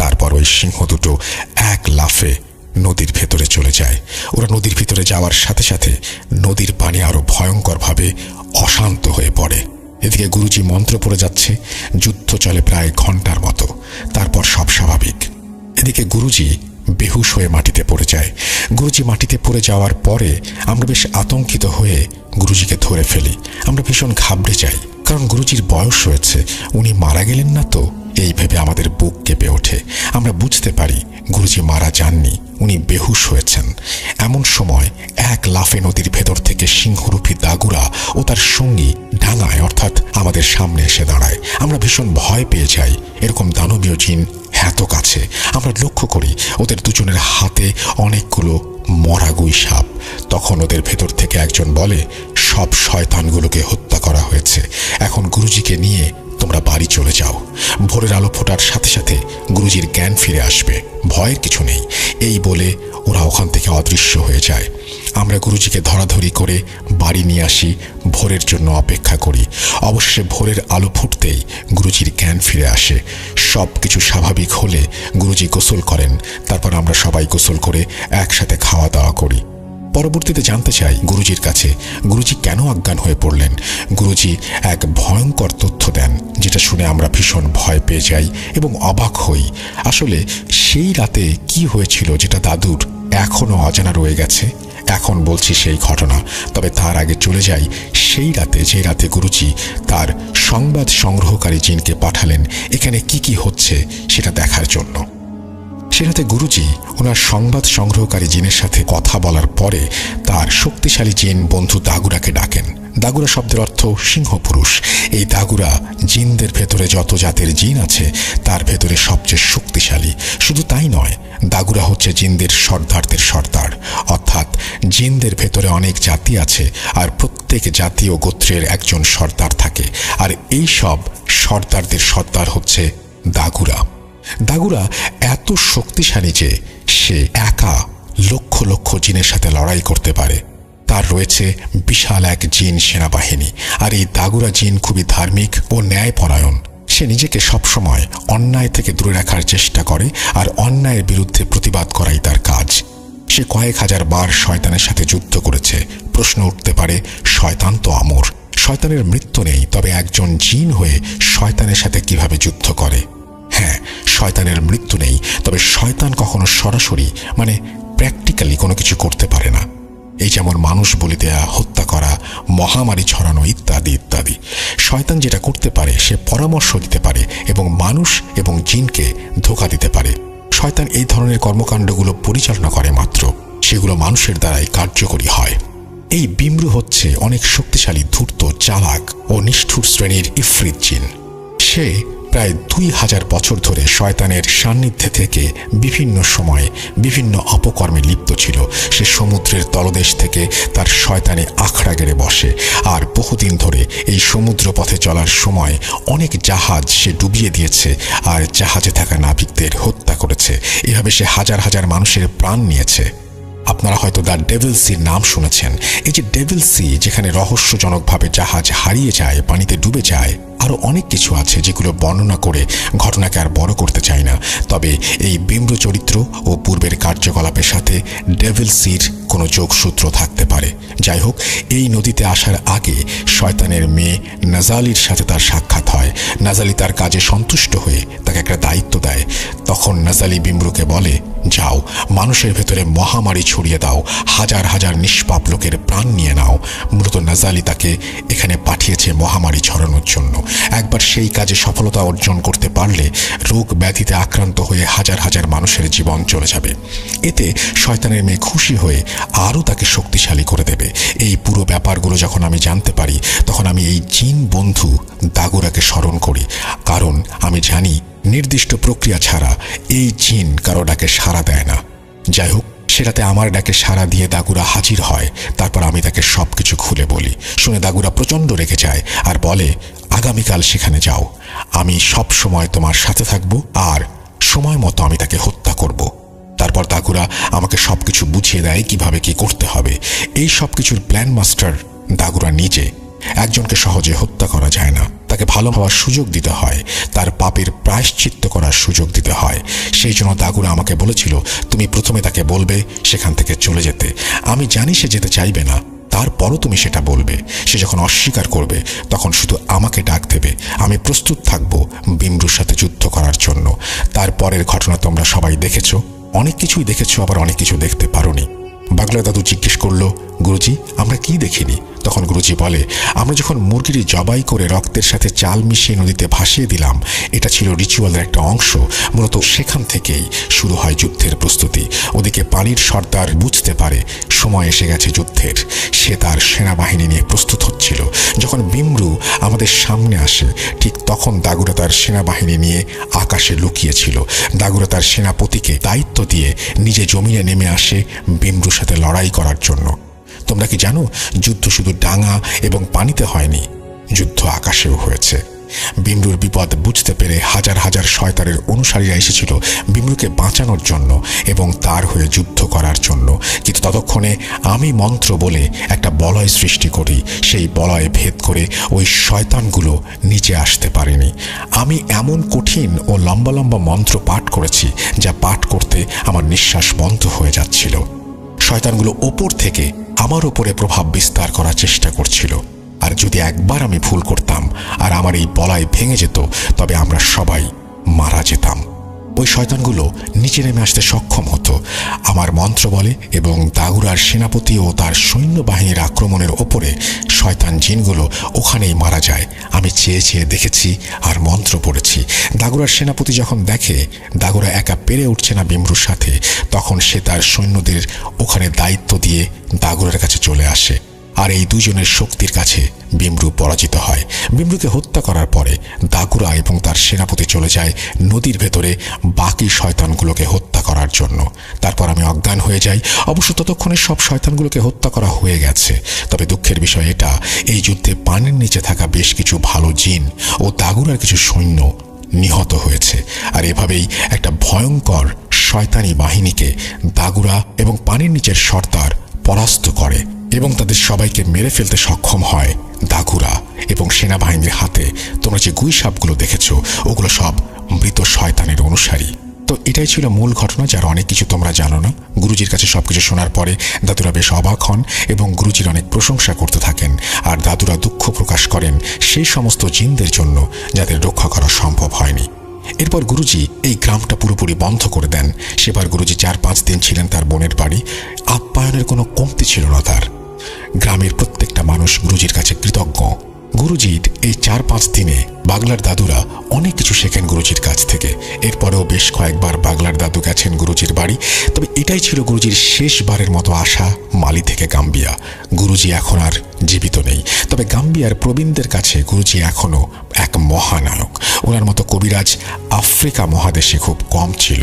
তারপর ওই সিংহ 2টো এক লাফে নদীর ভেতরে চলে যায়। ওরা নদীর ভিতরে যাওয়ার সাথে সাথে নদীর পানি আরো ভয়ঙ্করভাবে অশান্ত হয়ে পড়ে। এদিকে গুরুজি মন্ত্র পড়ে যাচ্ছে, যুদ্ধ চলে প্রায় ঘন্টার মতো। তারপর সব স্বাভাবিক। এদিকে গুরুজি বেহুশ হয়ে মাটিতে পড়ে যায়। গুরুজি মাটিতে পড়ে যাওয়ার পরে আমরা বেশ আতঙ্কিত হয়ে গুরুজিকে ধরে ফেলি। আমরা ভীষণ ঘাবড়ে যাই, কারণ গুরুজির বয়স হয়েছে, উনি মারা গেলেন না তো, এই ভেবে আমাদের বুক কেঁপে ওঠে। আমরা বুঝতে পারি গুরুজি মারা যাননি, উনি বেহুশ হয়েছেন। এমন সময় এক লাফে নদীর ভেতর থেকে সিংহরূপী দাগুরা ও তার সঙ্গী ডাঙায় অর্থাৎ আমাদের সামনে এসে দাঁড়ায়। আমরা ভীষণ ভয় পেয়ে যাই। এরকম দানবীয় জিন এত কাছে। আমরা লক্ষ্য করি ওদের দুজনের হাতে অনেকগুলো মরা গুই সাপ। তখন ওদের ভেতর থেকে একজন বলে, সব শয়তানগুলোকে হত্যা করা হয়েছে, এখন গুরুজিকে নিয়ে তোমরা বাড়ি চলে যাও। ভোরের আলো ফোটার সাথে সাথে গুরুজির জ্ঞান ফিরে আসবে, ভয়ের কিছু নেই। এই বলে ওরা ওখান থেকে অদৃশ্য হয়ে যায়। আমরা গুরুজিকে ধরাধরি করে বাড়ি নিয়ে আসি, ভোরের জন্য অপেক্ষা করি। অবশেষে ভোরের আলো ফুটতেই গুরুজির জ্ঞান ফিরে আসে। সব কিছু স্বাভাবিক হলে গুরুজি গোসল করেন। তারপর আমরা সবাই গোসল করে একসাথে খাওয়া দাওয়া করি। পরবর্তীতে জানতে চাই গুরুজির কাছে গুরুজি কেন অজ্ঞান হয়ে পড়লেন। গুরুজি এক ভয়ঙ্কর তথ্য দেন, যেটা শুনে আমরা ভীষণ ভয় পেয়ে যাই এবং অবাক হই। আসলে সেই রাতে কি হয়েছিল যেটা দাদুর এখনো অজানা রয়ে গেছে। এখন বলছি সেই ঘটনা, তবে তার আগে চলে যাই সেই রাতে, যে রাতে গুরুজি তার সংবাদ সংগ্রহকারী জিনকে পাঠালেন এখানে কি কি হচ্ছে সেটা দেখার জন্য। সেটাতে গুরুজি ওনার সংবাদ সংগ্রহকারী জিনের সাথে কথা বলার পরে তার শক্তিশালী জিন বন্ধু দাগুরাকে ডাকেন। দাগুরা শব্দের অর্থ সিংহ পুরুষ। এই দাগুরা জিনদের ভেতরে যত জাতের জিন আছে তার ভেতরে সবচেয়ে শক্তিশালী। শুধু তাই নয়, দাগুরা হচ্ছে জিনদের সর্দারদের সর্দার, অর্থাৎ জিনদের ভেতরে অনেক জাতি আছে আর প্রত্যেক জাতি ও গোত্রের একজন সর্দার থাকে, আর এই সব সর্দারদের সর্দার হচ্ছে দাগুরা। দাগুরা এত শক্তিশালী যে সে একা লক্ষ লক্ষ জিনের সাথে লড়াই করতে পারে। তার রয়েছে বিশাল এক জিন সেনাবাহিনী, আর এই দাগুরা জিন খুবই ধার্মিক ও ন্যায়পরায়ণ। সে নিজেকে সবসময় অন্যায় থেকে দূরে রাখার চেষ্টা করে, আর অন্যায়ের বিরুদ্ধে প্রতিবাদ করাই তার কাজ। সে কয়েক হাজার বার শয়তানের সাথে যুদ্ধ করেছে। প্রশ্ন উঠতে পারে, শয়তান তো অমর, শয়তানের মৃত্যু নেই, তবে একজন জিন হয়ে শয়তানের সাথে কিভাবে যুদ্ধ করে? হ্যাঁ, শয়তানের মৃত্যু নেই, তবে শয়তান কখনো সরাসরি প্র্যাকটিক্যালি কোনো কিছু করতে পারে না। এই যেমন মানুষ বলি দেয়া, হত্যা করা, মহামারী ছড়ানো ইত্যাদি ইত্যাদি। শয়তান যেটা করতে পারে সে পরামর্শ দিতে পারে এবং মানুষ এবং জিনকে ধোঁকা দিতে পারে। শয়তান এই ধরনের কর্মকাণ্ডগুলো পরিচালনা করে মাত্র, সেগুলো মানুষের দ্বারাই কার্যকরী হয়। এই বিমরু হচ্ছে অনেক শক্তিশালী, ধূর্ত, চালাক ও নিষ্ঠুর শ্রেণীর ইফরিত জিন। সে প্রায় 2000 বছর ধরে শয়তানের সান্নিধ্যে থেকে বিভিন্ন সময়ে বিভিন্ন অপকর্মে লিপ্ত ছিল। সে সমুদ্রের তলদেশ থেকে তার শয়তানি আখড়া গেড়ে বসে, আর বহুদিন ধরে এই সমুদ্র পথে চলার সময় অনেক জাহাজ সে ডুবিয়ে দিয়েছে আর জাহাজে থাকা নাবিকদের হত্যা করেছে। এভাবে সে হাজার হাজার মানুষের প্রাণ নিয়েছে। আপনারা হয়তো দ্য ডেভিল সির নাম শুনেছেন। এই যে ডেভিল সি, যেখানে রহস্যজনকভাবে জাহাজ হারিয়ে যায়, পানিতে ডুবে যায়, আরও অনেক কিছু আছে যেগুলো বর্ণনা করে ঘটনাকে আর বড় করতে চাই না। তবে এই বিম্র চরিত্র ও পূর্বের কার্যকলাপের সাথে ডেভিল সির কোনো যোগসূত্র থাকতে পারে। যাই হোক, এই নদীতে আসার আগে শয়তানের মেয়ে নাজালির সাথে তার সাক্ষাৎ হয়। নাজালি তার কাজে সন্তুষ্ট হয়ে তাকে একটা দায়িত্ব দেয়। তখন নাজালি বিম্রুকে বলে, যাও, মানুষের ভেতরে মহামারী ছড়িয়ে দাও, হাজার হাজার নিষ্পাপ লোকের প্রাণ নিয়ে নাও। মূলত নাজালি তাকে এখানে পাঠিয়েছে মহামারী ছড়ানোর জন্য। একবার সেই কাজে সফলতা অর্জন করতে পারলে রোগ ব্যাধিতে আক্রান্ত হয়ে হাজার হাজার মানুষের জীবন চলে যাবে। এতে শয়তানের মেয়ে খুশি হয়ে আরও তাকে শক্তিশালী করে দেবে। এই পুরো ব্যাপারগুলো যখন আমি জানতে পারি, তখন আমি এই জিন বন্ধু দাগুরাকে স্মরণ করি, কারণ আমি জানি নির্দিষ্ট প্রক্রিয়া ছাড়া এই জিন কারো ডাকে সাড়া দেয় না। যাই হোক, সেটাতে আমার ডাকে সাড়া দিয়ে দাগুরা হাজির হয়। তারপর আমি তাকে সবকিছু খুলে বলি। শুনে দাগুরা প্রচণ্ড রেগে যায় আর বলে, আগামীকাল সেখানে যাও, আমি সব সময় তোমার সাথে থাকব আর সময় মতো আমি তাকে হত্যা করব। তারপর দাগুরা আমাকে সবকিছু বুঝিয়ে দেয় কিভাবে কি করতে হবে। এই সবকিছুর প্ল্যান মাস্টার দাগুরা নিজে। একজনকে সহজে হত্যা করা যায় না, তাকে ভালো হওয়ার সুযোগ দিতে হয়, তার পাপের প্রায়শ্চিত্ত করার সুযোগ দিতে হয়। সেই জন্য দাগুরা আমাকে বলেছিল, তুমি প্রথমে তাকে বলবে সেখান থেকে চলে যেতে। আমি জানি সে যেতে চাইবে না, তারপরও তুমি সেটা বলবে। সে যখন অস্বীকার করবে তখন শুধু আমাকে ডাক দেবে, আমি প্রস্তুত থাকব বিমরুর সাথে যুদ্ধ করার জন্য। তারপরের ঘটনা তোমরা সবাই দেখেছো, অনেক কিছুই দেখেছো, আবার অনেক কিছু দেখতে পারোনি। বাগলার দাদু জিজ্ঞেস করলো, গুরুজি আমরা কি দেখিনি? তখন গুরুজি বলে, আমরা যখন মুরগিটি জবাই করে রক্তের সাথে চাল মিশিয়ে নদীতে ভাসিয়ে দিলাম, এটা ছিল রিচুয়ালের একটা অংশ। মূলত সেখান থেকেই শুরু হয় যুদ্ধের প্রস্তুতি। ওদিকে পানির সর্দার বুঝতে পারে সময় এসে গেছে যুদ্ধের। সে তার সেনাবাহিনী নিয়ে প্রস্তুত হচ্ছিল। যখন বিমরু আমাদের সামনে আসে, ঠিক তখন দাগুরা তার সেনাবাহিনী নিয়ে আকাশে লুকিয়েছিল। দাগুরা তার সেনাপতিকে দায়িত্ব দিয়ে নিজে জমিনে নেমে আসে বিমরুর সাথে লড়াই করার জন্য। তোমরা কি জানো, যুদ্ধ শুধু ডাঙা এবং পানিতে হয়নি, যুদ্ধ আকাশেও হয়েছে। বিমরুর বিপদ বুঝতে পেরে হাজার হাজার শয়তানের অনুসারীরা এসেছিল বিমরুকে বাঁচানোর জন্য এবং তার হয়ে যুদ্ধ করার জন্য। কিন্তু ততক্ষণে আমি মন্ত্র বলে একটা বলয় সৃষ্টি করি। সেই বলয় ভেদ করে ওই শয়তানগুলো নিচে আসতে পারেনি। আমি এমন কঠিন ও লম্বা লম্বা মন্ত্র পাঠ করেছি, যা পাঠ করতে আমার নিঃশ্বাস বন্ধ হয়ে যাচ্ছিল। শয়তানগুলো ওপর থেকে আমার উপরে প্রভাব বিস্তার করার চেষ্টা করছিল। আর যদি একবার আমি ভুল করতাম আর আমার এই বলয় ভেঙে যেত, তবে আমরা সবাই মারা যেতাম। ওই শয়তানগুলো নিচে নেমে আসতে সক্ষম হতো আমার মন্ত্র বলে, এবং দাগুরার সেনাপতি ও তার সৈন্যবাহিনীর আক্রমণের ওপরে শয়তান জিনগুলো ওখানেই মারা যায়। আমি চেয়ে চেয়ে দেখেছি আর মন্ত্র পড়েছি। দাগুরার সেনাপতি যখন দেখে দাগুরা একা পেরে উঠছে না বিমরুর সাথে, তখন সে তার সৈন্যদের ওখানে দায়িত্ব দিয়ে দাগুরার কাছে চলে আসে। আর এই দুজনের শক্তির কাছে বিমরু পরাজিত হয়। বিমরুকে হত্যা করার পরে দাগুরা এবং তার সেনাপতি চলে যায় নদীর ভেতরে বাকি শয়তানগুলোকে হত্যা করার জন্য। তারপর আমি অজ্ঞান হয়ে যাই। অবশ্য ততক্ষণে সব শয়তানগুলোকে হত্যা করা হয়ে গেছে। তবে দুঃখের বিষয় এটা, এই যুদ্ধে পানির নিচে থাকা বেশ কিছু ভালো জিন ও দাগুরার কিছু সৈন্য নিহত হয়েছে। আর এভাবেই একটা ভয়ঙ্কর শয়তানি বাহিনীকে দাগুরা এবং পানির নিচের সর্দার পরাস্ত করে এবং তাদের সবাইকে মেরে ফেলতে সক্ষম হয় দাগুরা এবং সেনাবাহিনীর হাতে। তোমরা যে গুই সাপগুলো দেখেছো, ওগুলো সব মৃত শয়তানের অনুসারী। তো এটাই ছিল মূল ঘটনা, যার অনেক কিছু তোমরা জানো না। গুরুজির কাছে সবকিছু শোনার পরে দাদুরা বেশ অবাক হন এবং গুরুজির অনেক প্রশংসা করতে থাকেন। আর দাদুরা দুঃখ প্রকাশ করেন সেই সমস্ত জিনদের জন্য যাদের রক্ষা করা সম্ভব হয়নি। এরপর গুরুজি এই গ্রামটা পুরোপুরি বন্ধ করে দেন। সেবার গুরুজি 4-5 দিন ছিলেন তার বোনের বাড়ি। আপ্যায়নের কোনো কমতি ছিল না তার। গ্রামের প্রত্যেকটা মানুষ গুরুজির কাছে কৃতজ্ঞ। গুরুজির এই 4-5 দিনে বাগলার দাদুরা অনেক কিছু শেখেন গুরুজির কাছ থেকে। এরপরেও বেশ কয়েকবার বাগলার দাদু গেছেন গুরুজির বাড়ি। তবে এটাই ছিল গুরুজির শেষবারের মতো আসা মালি থেকে গাম্বিয়া। গুরুজি এখন আর জীবিত নেই, তবে গাম্বিয়ার প্রবীণদের কাছে গুরুজি এখনো এক মহানায়ক। ওনার মতো কবিরাজ আফ্রিকা মহাদেশে খুব কম ছিল।